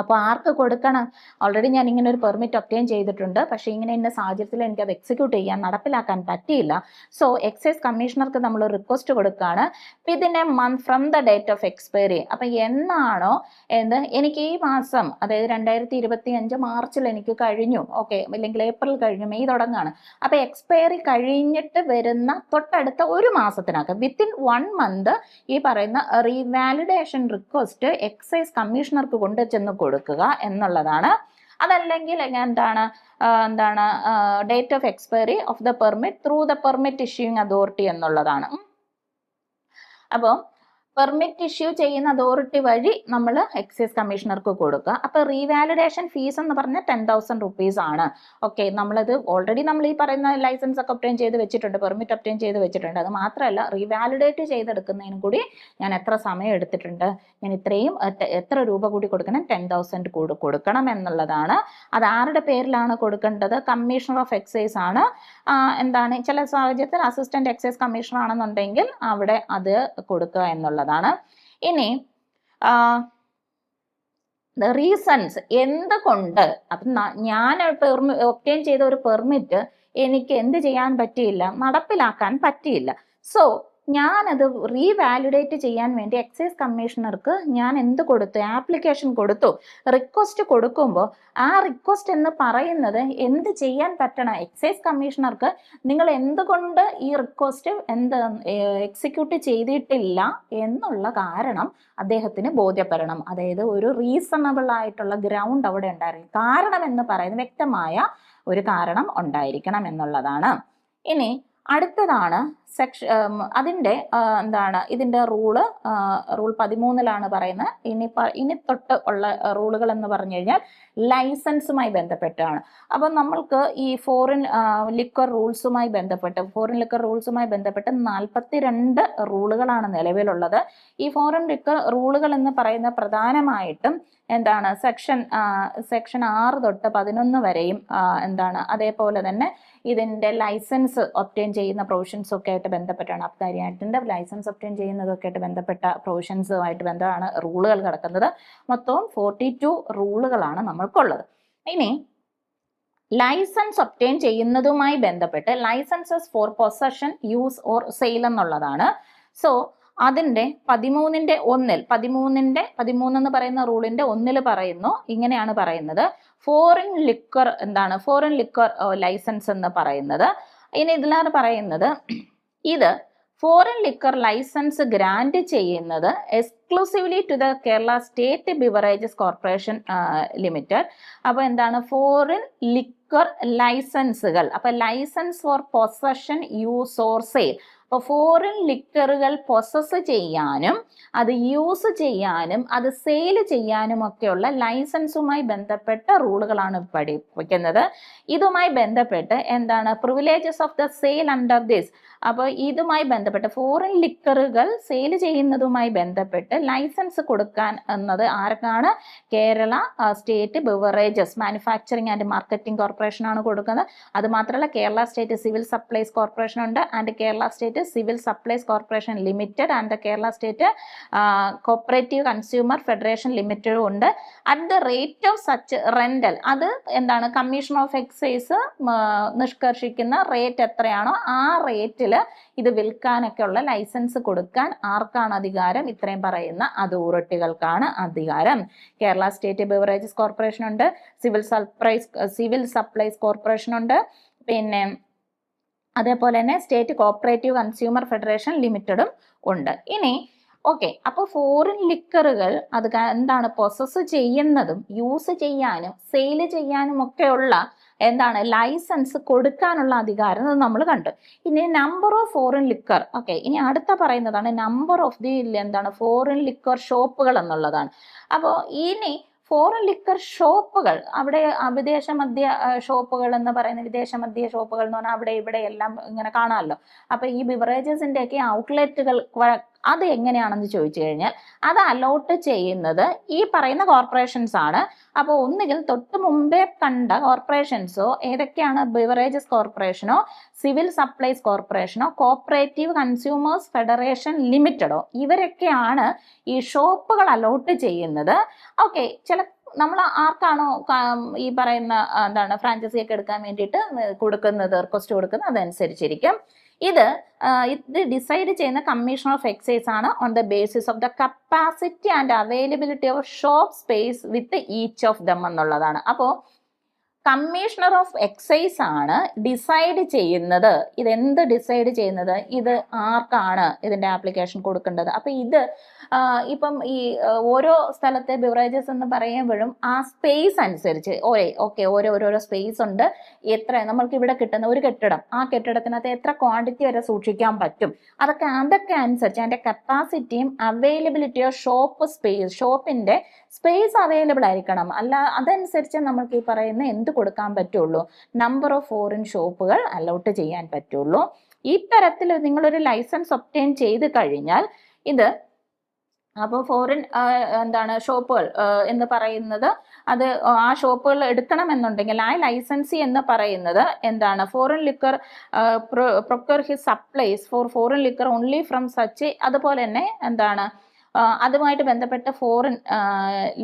അപ്പോൾ ആർക്ക് കൊടുക്കണം? ഓൾറെഡി ഞാൻ ഇങ്ങനെ ഒരു പെർമിറ്റ് ഒബ്റ്റെയിൻ ചെയ്തിട്ടുണ്ട്, പക്ഷേ ഇങ്ങനെ ഇന്ന സാഹചര്യത്തിൽ എനിക്ക് അത് എക്സിക്യൂട്ട് ചെയ്യാൻ നടപ്പിലാക്കാൻ പറ്റിയില്ല. സോ എക്സൈസ് കമ്മീഷണർക്ക് നമ്മൾ റിക്വസ്റ്റ് കൊടുക്കുകയാണ് within A month from the date of expiry. അപ്പം എന്നാണോ എനിക്ക് ഈ മാസം, അതായത് 2025 മാർച്ചിൽ എനിക്ക് കഴിഞ്ഞു, ഓക്കെ, അല്ലെങ്കിൽ ഏപ്രിൽ കഴിഞ്ഞു, മെയ് തുടങ്ങുകയാണ്. അപ്പോൾ എക്സ്പയറി കഴിഞ്ഞിട്ട് വരുന്ന തൊട്ടടുത്ത ഒരു മാസത്തിനകം വിത്തിൻ 1 month ഈ പറയുന്ന റീവാലിഡേഷൻ റിക്വസ്റ്റ് എക്സൈസ് കമ്മീഷണർക്ക് കൊണ്ടുചെന്ന് കൊടുക്കുക എന്നുള്ളതാണ്. അതല്ലെങ്കിൽ എന്താണ് date of expiry of the permit through the permit issuing authority എന്നുള്ളതാണ്. അപ്പോൾ പെർമിറ്റ് ഇഷ്യൂ ചെയ്യുന്ന അതോറിറ്റി വഴി നമ്മൾ എക്സൈസ് കമ്മീഷണർക്ക് കൊടുക്കുക. അപ്പോൾ റീവാലിഡേഷൻ ഫീസ് എന്ന് പറഞ്ഞാൽ 10,000 rupees ആണ്. ഓക്കെ, നമ്മളത് ഓൾറെഡി നമ്മൾ ഈ പറയുന്ന ലൈസൻസ് ഒക്കെ ഒബ്റ്റെയിൻ ചെയ്ത് വെച്ചിട്ടുണ്ട്, പെർമിറ്റ് ഒബ്റ്റെയിൻ ചെയ്ത് വെച്ചിട്ടുണ്ട്. അത് മാത്രമല്ല റീവാലിഡേറ്റ് ചെയ്തെടുക്കുന്നതിനും കൂടി ഞാൻ എത്ര സമയം എടുത്തിട്ടുണ്ട്, ഞാൻ ഇത്രയും എത്ര രൂപ കൂടി കൊടുക്കണം, 10,000 കൂടി കൊടുക്കണം എന്നുള്ളതാണ്. അത് ആരുടെ പേരിലാണ് കൊടുക്കേണ്ടത്? കമ്മീഷണർ ഓഫ് എക്സൈസ് ആണ്. ചില സാഹചര്യത്തിൽ അസിസ്റ്റന്റ് എക്സൈസ് കമ്മീഷണർ ആണെന്നുണ്ടെങ്കിൽ അവിടെ അത് കൊടുക്കുക എന്നുള്ളതാണ്. ഇനി റീസൺസ് എന്തുകൊണ്ട്, അപ്പം ഞാൻ ഒബ്റ്റെയിൻ ചെയ്ത ഒരു പെർമിറ്റ് എനിക്ക് എന്ത് ചെയ്യാൻ പറ്റിയില്ല, നടപ്പിലാക്കാൻ പറ്റിയില്ല. സോ ഞാനത് റീവാലിഡേറ്റ് ചെയ്യാൻ വേണ്ടി എക്സൈസ് കമ്മീഷണർക്ക് ഞാൻ എന്ത് കൊടുത്തു? ആപ്ലിക്കേഷൻ കൊടുത്തു. റിക്വസ്റ്റ് കൊടുക്കുമ്പോൾ ആ റിക്വസ്റ്റ് എന്ന് പറയുന്നത് എന്ത് ചെയ്യാൻ പറ്റണം? എക്സൈസ് കമ്മീഷണർക്ക് നിങ്ങൾ എന്തുകൊണ്ട് ഈ റിക്വസ്റ്റ് എക്സിക്യൂട്ട് ചെയ്തിട്ടില്ല എന്നുള്ള കാരണം അദ്ദേഹത്തിന് ബോധ്യപ്പെടണം. അതായത് ഒരു റീസണബിൾ ആയിട്ടുള്ള ഗ്രൗണ്ട് അവിടെ ഉണ്ടായിരിക്കും. കാരണം എന്ന് പറയുന്നത് വ്യക്തമായ ഒരു കാരണം ഉണ്ടായിരിക്കണം എന്നുള്ളതാണ്. ഇനി അടുത്തതാണ് അതിൻ്റെ ഇതിൻ്റെ റൂൾ 13 പറയുന്നത്. ഇനി തൊട്ട് ഉള്ള റൂളുകൾ എന്ന് പറഞ്ഞു കഴിഞ്ഞാൽ ലൈസൻസുമായി ബന്ധപ്പെട്ടാണ്. അപ്പം നമ്മൾക്ക് ഈ ഫോറിൻ ലിക്വർ റൂൾസുമായി ബന്ധപ്പെട്ട് 42 റൂളുകളാണ് നിലവിലുള്ളത്. ഈ ഫോറിൻ ലിക്വർ റൂളുകൾ എന്ന് പറയുന്ന പ്രധാനമായിട്ടും സെക്ഷൻ 6 തൊട്ട് 11 വരെയും അതേപോലെ തന്നെ ഇതിൻ്റെ ലൈസൻസ് ഒബ്റ്റെയിൻ ചെയ്യുന്ന പ്രൊവിഷൻസ് ഒക്കെ ആയിട്ട് ബന്ധപ്പെട്ടാണ്. അബ്കാരി ആക്ടിൻ്റെ ലൈസൻസ് ഒബ്റ്റെയിൻ ചെയ്യുന്നതൊക്കെ ആയിട്ട് ബന്ധപ്പെട്ട പ്രൊവിഷൻസുമായിട്ട് ബന്ധമാണ് റൂളുകൾ കിടക്കുന്നത്. മൊത്തവും 42 റൂളുകളാണ് നമ്മൾക്കുള്ളത്. ഇനി ലൈസൻസ് ഒബ്റ്റെയിൻ ചെയ്യുന്നതുമായി ബന്ധപ്പെട്ട് licences for possession, use or sale എന്നുള്ളതാണ്. സോ അതിൻ്റെ 13 എന്ന് പറയുന്ന റൂളിൻ്റെ 1 പറയുന്നു, ഇങ്ങനെയാണ് പറയുന്നത്. ഫോറിൻ ലിക്വർ ലൈസൻസ് എന്ന് പറയുന്നത്. ഇനി ഇതിലാണ് പറയുന്നത്, ഇത് ഫോറിൻ ലിക്വർ ലൈസൻസ് ഗ്രാന്റ് ചെയ്യുന്നത് exclusively to the Kerala state beverages corporation limited. അപ്പോൾ ഫോറിൻ ലിക്വർ ലൈസൻസുകൾ, അപ്പോൾ licence for possession, use or sale. അപ്പോൾ ഫോറിൻ ലിക്വറുകൾ പൊസസ് ചെയ്യാനും അത് യൂസ് ചെയ്യാനും അത് സെയിൽ ചെയ്യാനും ഒക്കെയുള്ള ലൈസൻസുമായി ബന്ധപ്പെട്ട റൂളുകളാണ് പഠിപ്പിക്കുന്നത്. ഇതുമായി ബന്ധപ്പെട്ട് privileges of the sale under this. അപ്പോൾ ഇതുമായി ബന്ധപ്പെട്ട് ഫോറിൻ ലിക്വറുകൾ സെയിൽ ചെയ്യുന്നതുമായി ബന്ധപ്പെട്ട് ലൈസൻസ് കൊടുക്കാൻ എന്നത് ആർക്കാണ്? Kerala state beverages manufacturing and marketing corporation ആണ് കൊടുക്കുന്നത്. അത് മാത്രമല്ല Kerala state civil supplies corporation ഉണ്ട്, and Kerala state civil supplies corporation limited and Kerala state cooperative consumer federation ലിമിറ്റഡും ഉണ്ട്. At the rate of such rental, അത് കമ്മീഷൻ ഓഫ് എക്സൈസ് നിഷ്കർഷിക്കുന്ന റേറ്റ് എത്രയാണോ ആ റേറ്റിൽ ഇത് വിൽക്കാനൊക്കെ ഉള്ള ലൈസൻസ് കൊടുക്കാൻ ആർക്കാണ് അധികാരം? ഇത്രയും പറയുന്ന അതോറിറ്റികൾക്കാണ് അധികാരം. കേരള സ്റ്റേറ്റ് ബിവറേജസ് കോർപ്പറേഷൻ ഉണ്ട്, സിവിൽ സപ്ലൈസ് കോർപ്പറേഷൻ ഉണ്ട്, പിന്നെ അതേപോലെ തന്നെ സ്റ്റേറ്റ് കോപ്പറേറ്റീവ് കൺസ്യൂമർ ഫെഡറേഷൻ ലിമിറ്റഡും ഉണ്ട്. ഇനി ഓക്കെ, അപ്പോൾ ഫോറിൻ ലിക്വറുകൾ അത് പൊസസ് ചെയ്യുന്നതും യൂസ് ചെയ്യാനും സെയിൽ ചെയ്യാനും ഒക്കെയുള്ള ലൈസൻസ് കൊടുക്കാനുള്ള അധികാരം നമ്മൾ കണ്ടു. ഇനി number of foreign liquor, okay, ഇനി അടുത്ത പറയുന്നതാണ് number of the foreign liquor ഷോപ്പുകൾ എന്നുള്ളതാണ്. അപ്പോൾ ഇനി ഫോറിൻ ലിക്വർ ഷോപ്പുകൾ, അവിടെ വിദേശ മദ്യ ഷോപ്പുകൾ എന്ന് പറയുന്നത്, വിദേശ മദ്യ ഷോപ്പുകൾ എന്ന് പറഞ്ഞാൽ അവിടെ ഇവിടെ എല്ലാം ഇങ്ങനെ കാണാമല്ലോ. അപ്പോൾ ഈ ബിവറേജസിൻ്റെ ഒക്കെ ഔട്ട്ലെറ്റുകൾ അത് എങ്ങനെയാണെന്ന് ചോദിച്ചു കഴിഞ്ഞാൽ അത് അലോട്ട് ചെയ്യുന്നത് ഈ പറയുന്ന കോർപ്പറേഷൻസ് ആണ്. അപ്പോൾ ഒന്നുകിൽ തൊട്ട് മുമ്പേ കണ്ട കോർപ്പറേഷൻസോ ഏതൊക്കെയാണ്? ബിവറേജസ് കോർപ്പറേഷനോ, സിവിൽ സപ്ലൈസ് കോർപ്പറേഷനോ, കോപ്പറേറ്റീവ് കൺസ്യൂമേഴ്സ് ഫെഡറേഷൻ ലിമിറ്റഡോ, ഇവരൊക്കെയാണ് ഈ ഷോപ്പുകൾ അലോട്ട് ചെയ്യുന്നത്. ഓക്കെ, ചില നമ്മൾ ആർക്കാണോ ഈ പറയുന്ന എന്താണ് ഫ്രാഞ്ചൈസി ഒക്കെ എടുക്കാൻ വേണ്ടിയിട്ട് കൊടുക്കുന്നത്, റിക്വസ്റ്റ് കൊടുക്കുന്നത്, അതനുസരിച്ചിരിക്കും. ഇത് ഡിസൈഡ് ചെയ്യുന്ന കമ്മീഷണർ ഓഫ് എക്സൈസ് ആണ് on the basis of the capacity and availability of shop space with each of them എന്നുള്ളതാണ്. അപ്പോൾ കമ്മീഷണർ ഓഫ് എക്സൈസ് ആണ് ഡിസൈഡ് ചെയ്യുന്നത്. ഇതെന്ത് ഡിസൈഡ് ചെയ്യുന്നത്? ഇത് ആർക്കാണ് ഇതിന്റെ ആപ്ലിക്കേഷൻ കൊടുക്കേണ്ടത്. അപ്പൊ ഇത് ഇപ്പം ഈ ഓരോ സ്ഥലത്തെ ബിവറേജസ് എന്ന് പറയുമ്പോഴും ആ സ്പേസ് അനുസരിച്ച് ഓരോരോ സ്പേസ് ഉണ്ട്. എത്ര നമ്മൾക്ക് ഇവിടെ കിട്ടുന്ന ഒരു കെട്ടിടം, ആ കെട്ടിടത്തിനകത്ത് എത്ര ക്വാണ്ടിറ്റി വരെ സൂക്ഷിക്കാൻ പറ്റും, അതൊക്കെ അനുസരിച്ച് അതിന്റെ കപ്പാസിറ്റിയും അവൈലബിലിറ്റി ഓഫ് ഷോപ്പിന്റെ സ്പേസ് അവൈലബിൾ ആയിരിക്കണം. അല്ല അതനുസരിച്ച് നമ്മൾക്ക് ഈ പറയുന്ന എന്ത് കൊടുക്കാൻ പറ്റുള്ളൂ, നമ്പർ ഓഫ് ഫോറിൻ ഷോപ്പുകൾ അലൗട്ട് ചെയ്യാൻ പറ്റുള്ളൂ. ഈ തരത്തിൽ നിങ്ങളൊരു ലൈസൻസ് ഒബ്റ്റെയിൻ ചെയ്ത് കഴിഞ്ഞാൽ ഇത് അപ്പോൾ ഫോറിൻ ഷോപ്പുകൾ എന്ന് പറയുന്നത് അത് ആ ഷോപ്പുകൾ എടുക്കണമെന്നുണ്ടെങ്കിൽ ആ ലൈസൻസി എന്ന് പറയുന്നത് എന്താണ്, foreign liquor procure his supplies for foreign liquor only from such, അതുപോലെ തന്നെ എന്താണ് അതുമായിട്ട് ബന്ധപ്പെട്ട ഫോറിൻ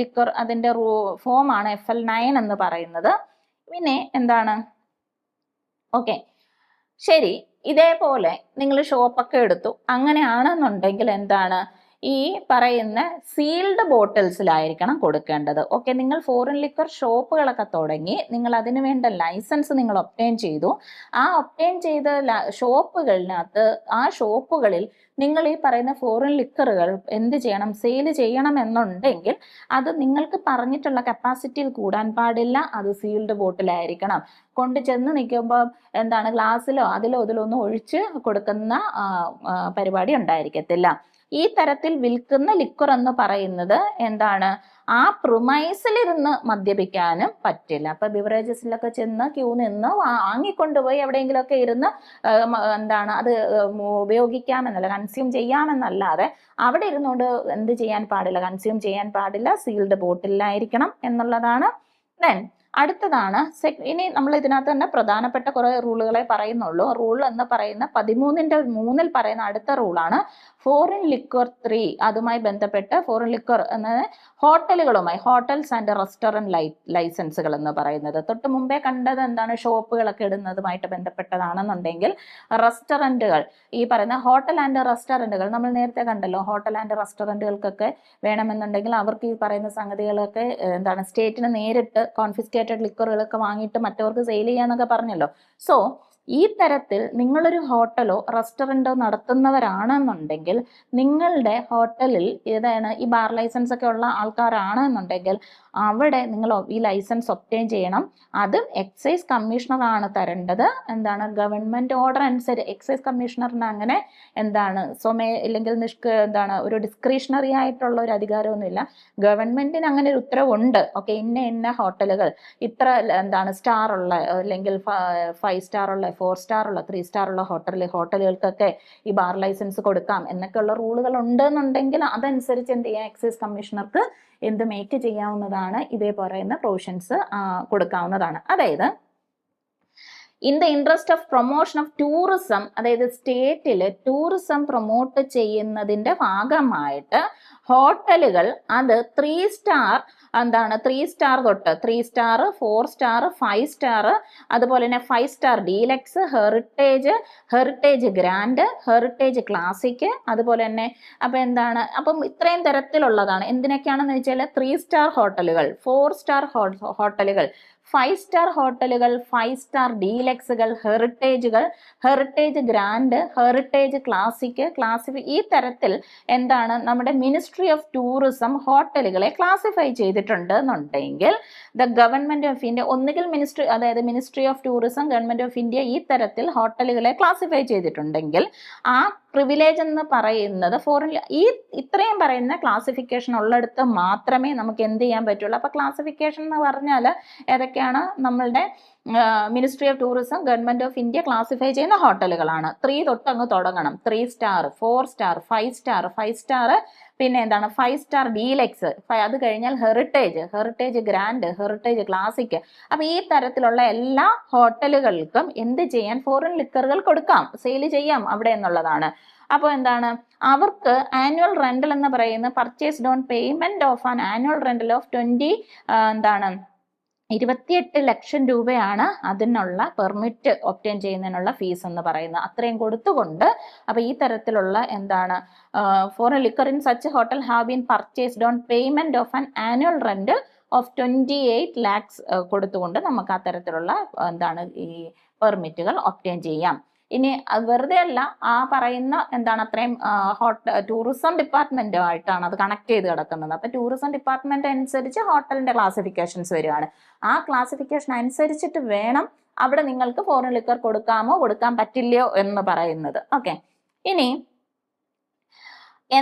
ലിക്കർ അതിൻ്റെ ഫോമാണ് FL9 എന്ന് പറയുന്നത്. പിന്നെ എന്താണ്, ഓക്കെ ശരി, ഇതേപോലെ നിങ്ങൾ ഷോപ്പൊക്കെ എടുത്തു, അങ്ങനെയാണെന്നുണ്ടെങ്കിൽ എന്താണ് ഈ പറയുന്ന സീൽഡ് ബോട്ടിൽസിലായിരിക്കണം കൊടുക്കേണ്ടത്. ഓക്കെ, നിങ്ങൾ ഫോറിൻ ലിക്കർ ഷോപ്പുകളൊക്കെ തുടങ്ങി, നിങ്ങൾ അതിനു വേണ്ട ലൈസൻസ് നിങ്ങൾ ഒബ്റ്റെയിൻ ചെയ്തു. ആ ഒബ്റ്റെയിൻ ചെയ്ത ഷോപ്പുകളിനകത്ത് ആ ഷോപ്പുകളിൽ നിങ്ങൾ ഈ പറയുന്ന ഫോറിൻ ലിക്കറുകൾ എന്ത് ചെയ്യണം, സെയിൽ ചെയ്യണം എന്നുണ്ടെങ്കിൽ അത് നിങ്ങൾക്ക് പറഞ്ഞിട്ടുള്ള കപ്പാസിറ്റിയിൽ കൂടാൻ പാടില്ല. അത് സീൽഡ് ബോട്ടിലായിരിക്കണം. കൊണ്ട് ചെന്ന് നിൽക്കുമ്പോൾ എന്താണ് ഗ്ലാസ്സിലോ ഇതിലോ ഒന്നും ഒഴിച്ച് കൊടുക്കുന്ന പരിപാടി ഉണ്ടായിരിക്കത്തില്ല. ഈ തരത്തിൽ വിൽക്കുന്ന ലിക്വർ എന്ന് പറയുന്നത് എന്താണ്, ആ പ്രിമൈസിലിരുന്ന് മദ്യപിക്കാനും പറ്റില്ല. അപ്പൊ ബിവറേജസിലൊക്കെ ചെന്ന് ക്യൂ നിന്ന് വാങ്ങിക്കൊണ്ടുപോയി എവിടെയെങ്കിലുമൊക്കെ ഇരുന്ന് എന്താണ് അത് ഉപയോഗിക്കാമെന്നല്ല, കൺസ്യൂം ചെയ്യാമെന്നല്ലാതെ അവിടെ ഇരുന്നുകൊണ്ട് എന്ത് ചെയ്യാൻ പാടില്ല, കൺസ്യൂം ചെയ്യാൻ പാടില്ല. സീൽഡ് ബോട്ടിലായിരിക്കണം എന്നുള്ളതാണ്. ദെൻ അടുത്തതാണ് ഇനി നമ്മൾ ഇതിനകത്ത് തന്നെ പ്രധാനപ്പെട്ട കുറെ റൂളുകളെ പറയുന്നുള്ളൂ. റൂൾ എന്ന് പറയുന്ന 13-3 പറയുന്ന അടുത്ത റൂളാണ് ഫോറിൻ ലിക്വർ 3. അതുമായി ബന്ധപ്പെട്ട് ഫോറിൻ ലിക്വർ എന്നത് ഹോട്ടലുകളുമായി, ഹോട്ടൽസ് ആൻഡ് റെസ്റ്റോറൻറ്റ് ലൈസൻസുകൾ എന്ന് പറയുന്നത്. തൊട്ട് മുമ്പേ കണ്ടത് എന്താണ്, ഷോപ്പുകളൊക്കെ ഇടുന്നതുമായിട്ട് ബന്ധപ്പെട്ടതാണെന്നുണ്ടെങ്കിൽ റെസ്റ്റോറൻറ്റുകൾ, ഈ പറയുന്ന ഹോട്ടൽ ആൻഡ് റെസ്റ്റോറൻറ്റുകൾ നമ്മൾ നേരത്തെ കണ്ടല്ലോ. ഹോട്ടൽ ആൻഡ് റെസ്റ്റോറൻറ്റുകൾക്കൊക്കെ വേണമെന്നുണ്ടെങ്കിൽ അവർക്ക് ഈ പറയുന്ന സംഗതികളൊക്കെ എന്താണ് സ്റ്റേറ്റിന് നേരിട്ട് കോൺഫിസ്കേറ്റഡ് ലിക്വറുകളൊക്കെ വാങ്ങിയിട്ട് മറ്റവർക്ക് സെയിൽ ചെയ്യാന്നൊക്കെ പറഞ്ഞല്ലോ. സോ ഈ തരത്തിൽ നിങ്ങളൊരു ഹോട്ടലോ റെസ്റ്റോറൻറ്റോ നടത്തുന്നവരാണെന്നുണ്ടെങ്കിൽ നിങ്ങളുടെ ഹോട്ടലിൽ ഏതാണ് ഈ ബാർ ലൈസൻസ് ഒക്കെ ഉള്ള ആൾക്കാരാണെന്നുണ്ടെങ്കിൽ അവിടെ നിങ്ങൾ ഈ ലൈസൻസ് ഒബ്റ്റെയിൻ ചെയ്യണം. അത് എക്സൈസ് കമ്മീഷണറാണ് തരേണ്ടത്. എന്താണ് ഗവൺമെന്റ് ഓർഡർ അനുസരിച്ച് എക്സൈസ് കമ്മീഷണറിന് അങ്ങനെ എന്താണ് ഇല്ലെങ്കിൽ എന്താണ് ഒരു ഡിസ്ക്രിഷണറി ആയിട്ടുള്ള ഒരു അധികാരമൊന്നുമില്ല. ഗവൺമെന്റിന് അങ്ങനെ ഒരു ഉത്തരവുണ്ട്. ഓക്കെ, ഇന്ന ഹോട്ടലുകൾ ഇത്ര എന്താണ് സ്റ്റാർ ഉള്ള അല്ലെങ്കിൽ 5 സ്റ്റാർ ഉള്ള 4 സ്റ്റാർ ഉള്ള 3 സ്റ്റാർ ഉള്ള ഹോട്ടലുകൾക്കൊക്കെ ഈ ബാർ ലൈസൻസ് കൊടുക്കാം എന്നൊക്കെയുള്ള റൂളുകൾ ഉണ്ടെന്നുണ്ടെങ്കിൽ അതനുസരിച്ച് എന്ത് ചെയ്യാം, എക്സൈസ് കമ്മീഷണർക്ക് എന്ത് മേക്ക് ചെയ്യാവുന്നതാണ്, ഇതേ പറയുന്ന പ്രൊവിഷൻസ് കൊടുക്കാവുന്നതാണ്. അതായത് in the interest of promotion of tourism, അതായത് സ്റ്റേറ്റിൽ ടൂറിസം പ്രൊമോട്ട് ചെയ്യുന്നതിൻ്റെ ഭാഗമായിട്ട് ഹോട്ടലുകൾ അത് 3 സ്റ്റാർ 3 സ്റ്റാർ തൊട്ട് 3 സ്റ്റാർ 4 സ്റ്റാർ 5 സ്റ്റാർ അതുപോലെ തന്നെ 5 star deluxe, heritage grand, heritage classic, അതുപോലെ തന്നെ അപ്പം ഇത്രയും തരത്തിലുള്ളതാണ്. എന്തിനൊക്കെയാണെന്ന് വെച്ചാൽ 3 സ്റ്റാർ ഹോട്ടലുകൾ, 4 സ്റ്റാർ ഹോട്ടലുകൾ, 5 സ്റ്റാർ ഹോട്ടലുകൾ, 5 സ്റ്റാർ ഡീലക്സുകൾ, ഹെറിറ്റേജ് ഗ്രാൻഡ്, ഹെറിറ്റേജ് ക്ലാസിക്, ഈ തരത്തിൽ നമ്മുടെ മിനിസ്ട്രി ഓഫ് ടൂറിസം ഹോട്ടലുകളെ ക്ലാസിഫൈ ചെയ്തിട്ടുണ്ട് എന്നുണ്ടെങ്കിൽ ദ ഗവൺമെന്റ് ഓഫ് ഇന്ത്യ ഒന്നുകിൽ ministry of tourism, government of India ഈ തരത്തിൽ ഹോട്ടലുകളെ ക്ലാസിഫൈ ചെയ്തിട്ടുണ്ടെങ്കിൽ ആ പ്രിവിലേജ് എന്ന് പറയുന്നത് ഇത്രയും പറയുന്ന ക്ലാസിഫിക്കേഷൻ ഉള്ളിടത്ത് മാത്രമേ നമുക്ക് എന്ത് ചെയ്യാൻ പറ്റുള്ളൂ. അപ്പൊ ക്ലാസിഫിക്കേഷൻ എന്ന് പറഞ്ഞാൽ ഏതൊക്കെയാണ് നമ്മളുടെ ministry of tourism, government of India classify ചെയ്യുന്ന ഹോട്ടലുകളാണ്. 3 തൊട്ട് അങ്ങ് തുടങ്ങണം. 3 സ്റ്റാർ 4 സ്റ്റാർ 5 സ്റ്റാർ 5 സ്റ്റാർ പിന്നെ എന്താണ് 5 സ്റ്റാർ ഡീലക്സ്, അത് കഴിഞ്ഞാൽ ഹെറിറ്റേജ് ഗ്രാൻഡ്, ഹെറിറ്റേജ് ക്ലാസിക്. അപ്പൊ ഈ തരത്തിലുള്ള എല്ലാ ഹോട്ടലുകൾക്കും എന്ത് ചെയ്യാൻ, ഫോറിൻ ലിക്കറുകൾ കൊടുക്കാം, സെയിൽ ചെയ്യാം അവിടെ എന്നുള്ളതാണ്. അപ്പോൾ എന്താണ്, അവർക്ക് ആനുവൽ റെന്റൽ എന്ന് പറയുന്ന purchased on payment of an annual rental of 28 ലക്ഷം രൂപയാണ് അതിനുള്ള പെർമിറ്റ് ഒബ്റ്റെയിൻ ചെയ്യുന്നതിനുള്ള ഫീസ് എന്ന് പറയുന്നത്. അത്രയും കൊടുത്തുകൊണ്ട് അപ്പൊ ഈ തരത്തിലുള്ള എന്താണ്, foreign liquor in such hotel have been purchased on payment of an annual rental of 28 lakhs കൊടുത്തുകൊണ്ട് നമുക്ക് ആ തരത്തിലുള്ള എന്താണ് ഈ പെർമിറ്റുകൾ ഒബ്റ്റെയിൻ ചെയ്യാം. ഇനി വെറുതെ അല്ല, ആ പറയുന്ന എന്താണ് അത്രയും ടൂറിസം ഡിപ്പാർട്ട്മെന്റുമായിട്ടാണ് അത് കണക്ട് ചെയ്ത് കിടക്കുന്നത്. അപ്പൊ ടൂറിസം ഡിപ്പാർട്ട്മെന്റ് അനുസരിച്ച് ഹോട്ടലിന്റെ ക്ലാസിഫിക്കേഷൻസ് വരികയാണ്. ആ ക്ലാസിഫിക്കേഷൻ അനുസരിച്ചിട്ട് വേണം അവിടെ നിങ്ങൾക്ക് ഫോറിൻ ലിക്കർ കൊടുക്കാമോ കൊടുക്കാൻ പറ്റില്ലയോ എന്ന് പറയുന്നത്. ഓക്കെ, ഇനി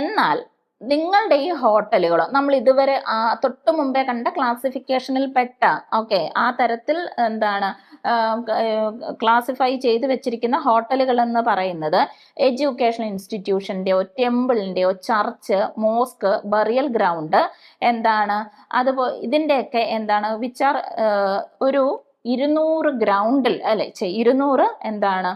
എന്നാൽ നിങ്ങളുടെ ഈ ഹോട്ടലുകൾ നമ്മൾ ഇതുവരെ തൊട്ട് മുമ്പേ കണ്ട ക്ലാസിഫിക്കേഷനിൽ പെട്ട ആ തരത്തിൽ എന്താണ് ക്ലാസിഫൈ ചെയ്ത് വെച്ചിരിക്കുന്ന ഹോട്ടലുകൾ എന്ന് പറയുന്നത് എഡ്യൂക്കേഷണൽ ഇൻസ്റ്റിറ്റ്യൂഷൻ്റെയോ ടെമ്പിളിൻ്റെയോ ചർച്ച്, മോസ്ക്, ബറിയൽ ഗ്രൗണ്ട് എന്താണ് അതുപോലെ ഇതിൻ്റെയൊക്കെ എന്താണ് വിച്ചാർ ഒരു 200 ഗ്രൗണ്ടിൽ അല്ലെ 200 എന്താണ്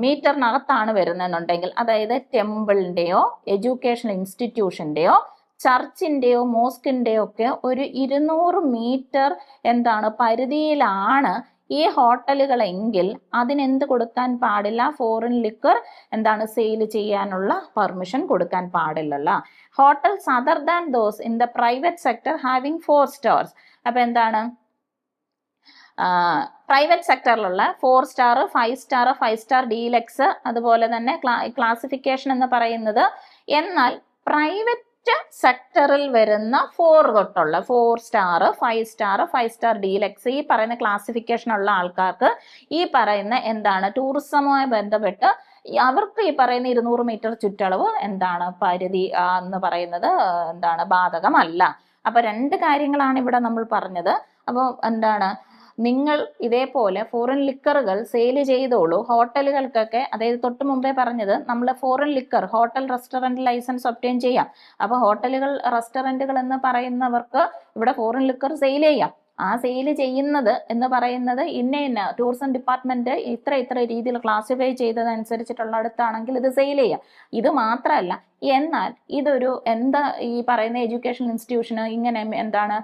മീറ്ററിനകത്താണ് വരുന്നതെന്നുണ്ടെങ്കിൽ, അതായത് ടെമ്പിളിൻ്റെയോ എഡ്യൂക്കേഷണൽ ഇൻസ്റ്റിറ്റ്യൂഷൻ്റെയോ ചർച്ചിൻ്റെയോ മോസ്കിൻ്റെയോ ഒക്കെ ഒരു 200 മീറ്റർ എന്താണ് പരിധിയിലാണ് ഈ ഹോട്ടലുകളെങ്കിൽ അതിനെന്ത് കൊടുക്കാൻ പാടില്ല, ഫോറിൻ ലിക്കർ എന്താണ് സെയിൽ ചെയ്യാനുള്ള പെർമിഷൻ കൊടുക്കാൻ പാടില്ലല്ലോ. Hotels other than those in the private sector having 4 stars. അപ്പൊ എന്താണ് പ്രൈവറ്റ് സെക്ടറിലുള്ള 4 സ്റ്റാർ, 5 സ്റ്റാർ, 5 സ്റ്റാർ ഡീലക്സ്, അതുപോലെ തന്നെ ക്ലാസിഫിക്കേഷൻ എന്ന് പറയുന്നത്. എന്നാൽ പ്രൈവറ്റ് സെക്ടറിൽ വരുന്ന 4 തൊട്ടുള്ള 4 സ്റ്റാർ, 5 സ്റ്റാർ, 5 സ്റ്റാർ ഡീലക്സ് ഈ പറയുന്ന ക്ലാസിഫിക്കേഷൻ ഉള്ള ആൾക്കാർക്ക് ഈ പറയുന്ന എന്താണ് ടൂറിസവുമായി ബന്ധപ്പെട്ട് അവർക്ക് ഈ പറയുന്ന 200 മീറ്റർ ചുറ്റളവ് എന്താണ് പരിധി എന്ന് പറയുന്നത് എന്താണ് ബാധകമല്ല. അപ്പൊ 2 കാര്യങ്ങളാണ് ഇവിടെ നമ്മൾ പറഞ്ഞത്. അപ്പോൾ എന്താണ് നിങ്ങൾ ഇതേപോലെ ഫോറിൻ ലിക്കറുകൾ സെയിൽ ചെയ്തോളൂ ഹോട്ടലുകൾക്കൊക്കെ. അതായത് തൊട്ട് മുമ്പേ പറഞ്ഞത് നമ്മൾ foreign liquor hotel restaurant licence obtain ചെയ്യാം. അപ്പോൾ ഹോട്ടലുകൾ റെസ്റ്റോറൻറ്റുകൾ എന്ന് പറയുന്നവർക്ക് ഇവിടെ ഫോറിൻ ലിക്കർ സെയിൽ ചെയ്യാം. ആ സെയിൽ ചെയ്യുന്നത് എന്ന് പറയുന്നത് ഇന്ന ടൂറിസം ഡിപ്പാർട്ട്മെന്റ് ഇത്ര രീതിയിൽ ക്ലാസിഫൈ ചെയ്തതനുസരിച്ചിട്ടുള്ള അടുത്താണെങ്കിൽ ഇത് സെയിൽ ചെയ്യാം. ഇത് മാത്രമല്ല, എന്നാൽ ഇതൊരു ഈ പറയുന്ന എഡ്യൂക്കേഷൻ ഇൻസ്റ്റിറ്റ്യൂഷന് ഇങ്ങനെ എന്താണ്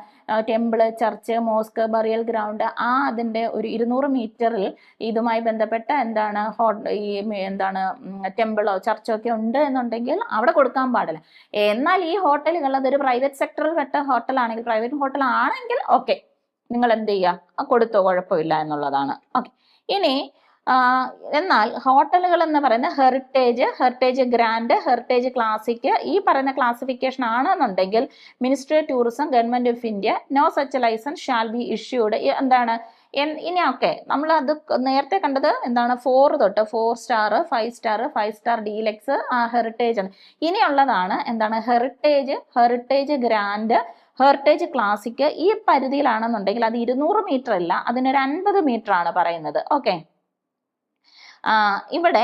temple, church, mosque, burial ground അതിൻ്റെ ഒരു 200 മീറ്ററിൽ ഇതുമായി ബന്ധപ്പെട്ട എന്താണ് എന്താണ് ടെമ്പിളോ ചർച്ചോ ഒക്കെ ഉണ്ട് എന്നുണ്ടെങ്കിൽ അവിടെ കൊടുക്കാൻ പാടില്ല. എന്നാൽ ഈ ഹോട്ടലുകൾ അതൊരു പ്രൈവറ്റ് സെക്ടറിൽ പെട്ട ഹോട്ടലാണെങ്കിൽ, പ്രൈവറ്റ് ഹോട്ടൽ ആണെങ്കിൽ ഓക്കെ നിങ്ങൾ എന്ത് ചെയ്യുക കൊടുത്തോ, കുഴപ്പമില്ല എന്നുള്ളതാണ്. ഓക്കെ, ഇനി എന്നാൽ ഹോട്ടലുകൾ എന്ന് പറയുന്ന ഹെറിറ്റേജ് ഗ്രാൻഡ്, ഹെറിറ്റേജ് ക്ലാസിക് ഈ പറയുന്ന ക്ലാസിഫിക്കേഷൻ ആണെന്നുണ്ടെങ്കിൽ ministry of tourism, government of India, no such licence shall be issued. എന്താണ് ഇനി നമ്മൾ അത് നേരത്തെ കണ്ടത് എന്താണ് 4 തൊട്ട് 4 star, 5 star, 5 star deluxe heritage ആണ്. ഇനിയുള്ളതാണ് എന്താണ് ഹെറിറ്റേജ് ഗ്രാൻഡ്, ഹെറിറ്റേജ് ക്ലാസിക് ഈ പരിധിയിലാണെന്നുണ്ടെങ്കിൽ അത് 200 മീറ്റർ അല്ല, അതിനൊരു 50 മീറ്റർ ആണ് പറയുന്നത്. ഓക്കെ, ഇവിടെ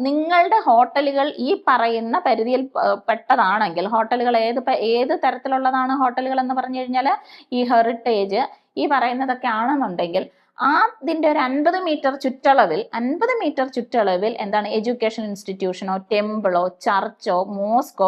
നിങ്ങളുടെ ഹോട്ടലുകൾ ഈ പറയുന്ന പരിധിയിൽ പെട്ടതാണെങ്കിൽ, ഹോട്ടലുകൾ ഏത് തരത്തിലുള്ളതാണ് ഹോട്ടലുകൾ എന്ന് പറഞ്ഞു കഴിഞ്ഞാൽ ഈ ഹെറിറ്റേജ് ഈ പറയുന്നതൊക്കെ ആണെന്നുണ്ടെങ്കിൽ അതിൻ്റെ ഒരു 50 മീറ്റർ ചുറ്റളവിൽ എന്താണ് എഡ്യൂക്കേഷൻ ഇൻസ്റ്റിറ്റ്യൂഷനോ ടെമ്പിളോ ചർച്ചോ മോസ്കോ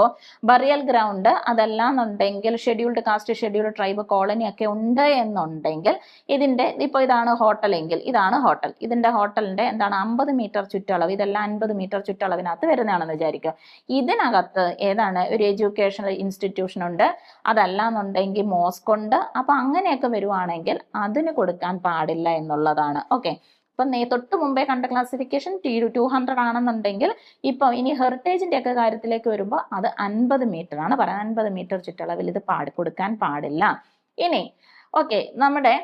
ബറിയൽ ഗ്രൗണ്ട് അതല്ലാന്നുണ്ടെങ്കിൽ scheduled caste, scheduled tribe colony ഒക്കെ ഉണ്ട് എന്നുണ്ടെങ്കിൽ ഇതിൻ്റെ ഇപ്പോൾ ഇതാണ് ഹോട്ടലെങ്കിൽ ഇതാണ് ഹോട്ടൽ, ഇതിൻ്റെ ഹോട്ടലിൻ്റെ എന്താണ് 50 മീറ്റർ ചുറ്റളവ്, ഇതെല്ലാം 50 മീറ്റർ ചുറ്റളവിനകത്ത് വരുന്നതാണെന്ന് വിചാരിക്കുക. ഇതിനകത്ത് ഏതാണ് ഒരു എഡ്യൂക്കേഷണൽ ഇൻസ്റ്റിറ്റ്യൂഷൻ ഉണ്ട്, അതല്ലാന്നുണ്ടെങ്കിൽ മോസ്ക് ഉണ്ട്. അപ്പൊ അങ്ങനെയൊക്കെ വരുവാണെങ്കിൽ അതിന് കൊടുക്കാൻ പാടില്ല എന്നുള്ളതാണ്. ഓക്കെ, അപ്പൊ തൊട്ട് മുമ്പേ കണ്ട ക്ലാസിഫിക്കേഷൻ 200 ആണെന്നുണ്ടെങ്കിൽ ഇപ്പൊ ഇനി ഹെറിറ്റേജിന്റെ ഒക്കെ കാര്യത്തിലേക്ക് വരുമ്പോൾ അത് 50 മീറ്റർ ആണ് പറയുന്നത്. 50 മീറ്റർ ചുറ്റളവിൽ ഇത് കൊടുക്കാൻ പാടില്ല. ഇനി ഓക്കെ, നമ്മുടെ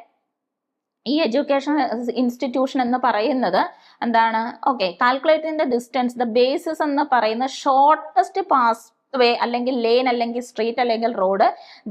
ഈ എഡ്യൂക്കേഷൻ ഇൻസ്റ്റിറ്റ്യൂഷൻ എന്ന് പറയുന്നത് എന്താണ് calculating the distance the basis എന്ന് പറയുന്ന ഷോർട്ടസ്റ്റ് പാസ് വേ അല്ലെങ്കിൽ ലെയിൻ അല്ലെങ്കിൽ സ്ട്രീറ്റ് അല്ലെങ്കിൽ road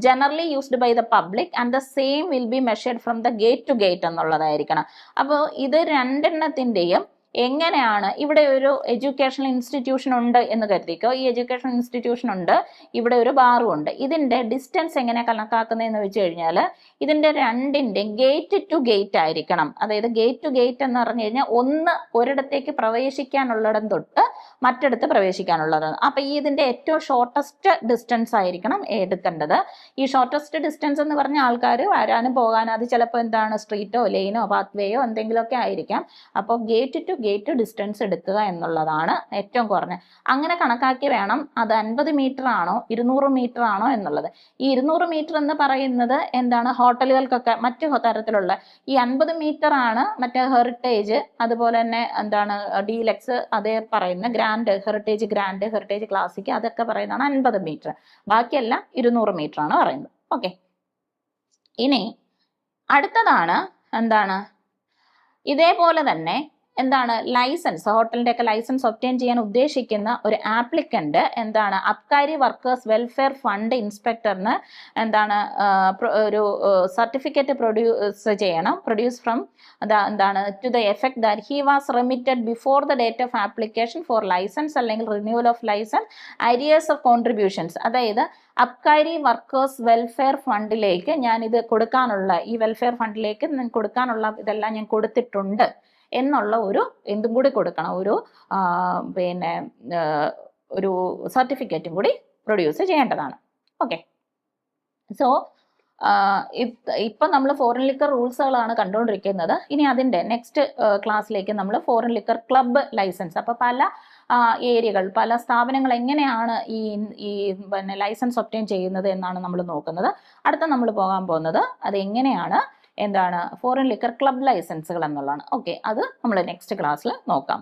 generally used by the public and the same will be measured from the gate to gate എന്നുള്ളതായിരിക്കണം. അപ്പോൾ ഇത് രണ്ടെണ്ണത്തിൻ്റെയും എങ്ങനെയാണ് ഇവിടെ ഒരു എഡ്യൂക്കേഷണൽ ഇൻസ്റ്റിറ്റ്യൂഷൻ ഉണ്ട് എന്ന് കരുതിക്കോ. ഈ എഡ്യൂക്കേഷണൽ ഇൻസ്റ്റിറ്റ്യൂഷൻ ഉണ്ട്, ഇവിടെ ഒരു ബാറും ഉണ്ട്. ഇതിന്റെ ഡിസ്റ്റൻസ് എങ്ങനെ കണക്കാക്കുന്നതെന്ന് വെച്ച് കഴിഞ്ഞാൽ ഇതിന്റെ രണ്ടിന്റെ ഗേറ്റ് ടു ഗേറ്റ് ആയിരിക്കണം. അതായത് ഗേറ്റ് ടു ഗേറ്റ് എന്ന് പറഞ്ഞു കഴിഞ്ഞാൽ ഒന്ന് ഒരിടത്തേക്ക് പ്രവേശിക്കാനുള്ളിടം തൊട്ട് മറ്റിടത്ത് പ്രവേശിക്കാനുള്ളത്. അപ്പൊ ഈ ഇതിന്റെ ഏറ്റവും ഷോർട്ടസ്റ്റ് ഡിസ്റ്റൻസ് ആയിരിക്കണം എടുക്കേണ്ടത്. ഈ ഷോർട്ടസ്റ്റ് ഡിസ്റ്റൻസ് എന്ന് പറഞ്ഞ ആൾക്കാർ വരാനും പോകാനും അത് ചിലപ്പോൾ എന്താണ് സ്ട്രീറ്റോ ലെയിനോ പാത്വേയോ എന്തെങ്കിലുമൊക്കെ ആയിരിക്കാം. അപ്പോൾ ഗേറ്റ് ടു ഗേറ്റ് ഡിസ്റ്റൻസ് എടുക്കുക എന്നുള്ളതാണ് ഏറ്റവും കുറഞ്ഞ. അങ്ങനെ കണക്കാക്കി വേണം അത് 50 മീറ്റർ ആണോ 200 മീറ്റർ ആണോ എന്നുള്ളത്. ഈ 200 മീറ്റർ എന്ന് പറയുന്നത് എന്താണ് ഹോട്ടലുകൾക്കൊക്കെ മറ്റു തരത്തിലുള്ള, ഈ 50 മീറ്റർ ആണ് മറ്റേ ഹെറിറ്റേജ്, അതുപോലെ തന്നെ എന്താണ് ഡീലക്സ്, അതേ പറയുന്ന grand, heritage grand, heritage classic, അതൊക്കെ പറയുന്നതാണ് 50 മീറ്റർ. ബാക്കിയെല്ലാം 200 മീറ്റർ ആണ് പറയുന്നത്. ഓക്കെ, ഇനി അടുത്തതാണ് എന്താണ് ഇതേപോലെ തന്നെ എന്താണ് ലൈസൻസ്, ഹോട്ടലിന്റെ ഒക്കെ ലൈസൻസ് ഒബ്റ്റെയിൻ ചെയ്യാൻ ഉദ്ദേശിക്കുന്ന ഒരു ആപ്ലിക്കന്റ് എന്താണ് അബ്കാരി വർക്കേഴ്സ് വെൽഫെയർ ഫണ്ട് ഇൻസ്പെക്ടറിന് എന്താണ് ഒരു സർട്ടിഫിക്കറ്റ് പ്രൊഡ്യൂസ് ഫ്രം എന്താണ് to the effect that he was remitted before the date of application for licence അല്ലെങ്കിൽ renewal of licence, arrears of contributions. അതായത് അബ്കാരി വർക്കേഴ്സ് വെൽഫെയർ ഫണ്ടിലേക്ക് ഞാൻ ഇത് കൊടുക്കാനുള്ള, ഈ വെൽഫെയർ ഫണ്ടിലേക്ക് കൊടുക്കാനുള്ള ഇതെല്ലാം ഞാൻ കൊടുത്തിട്ടുണ്ട് എന്നുള്ള ഒരു എന്തും കൂടി കൊടുക്കണം, ഒരു പിന്നെ ഒരു സർട്ടിഫിക്കറ്റും കൂടി പ്രൊഡ്യൂസ് ചെയ്യേണ്ടതാണ്. ഓക്കെ, സോ ഇപ്പം നമ്മൾ ഫോറിൻ ലിക്കർ റൂൾസുകളാണ് കണ്ടുകൊണ്ടിരിക്കുന്നത്. ഇനി അതിൻ്റെ നെക്സ്റ്റ് ക്ലാസ്സിലേക്ക് നമ്മൾ ഫോറിൻ ലിക്കർ ക്ലബ്ബ് ലൈസൻസ്, അപ്പോൾ പല ഏരിയകൾ, പല സ്ഥാപനങ്ങൾ എങ്ങനെയാണ് ഈ പിന്നെ ലൈസൻസ് ഒബ്റ്റെയിൻ ചെയ്യുന്നത് എന്നാണ് നമ്മൾ നോക്കുന്നത്. അടുത്ത നമ്മൾ പോകാൻ പോകുന്നത് അത് എങ്ങനെയാണ് എന്താണ് ഫോറിൻ ലിക്കർ ക്ലബ് ലൈസൻസുകൾ എന്നുള്ളതാണ്. ഓക്കെ, അത് നമ്മൾ നെക്സ്റ്റ് ക്ലാസ്സിൽ നോക്കാം.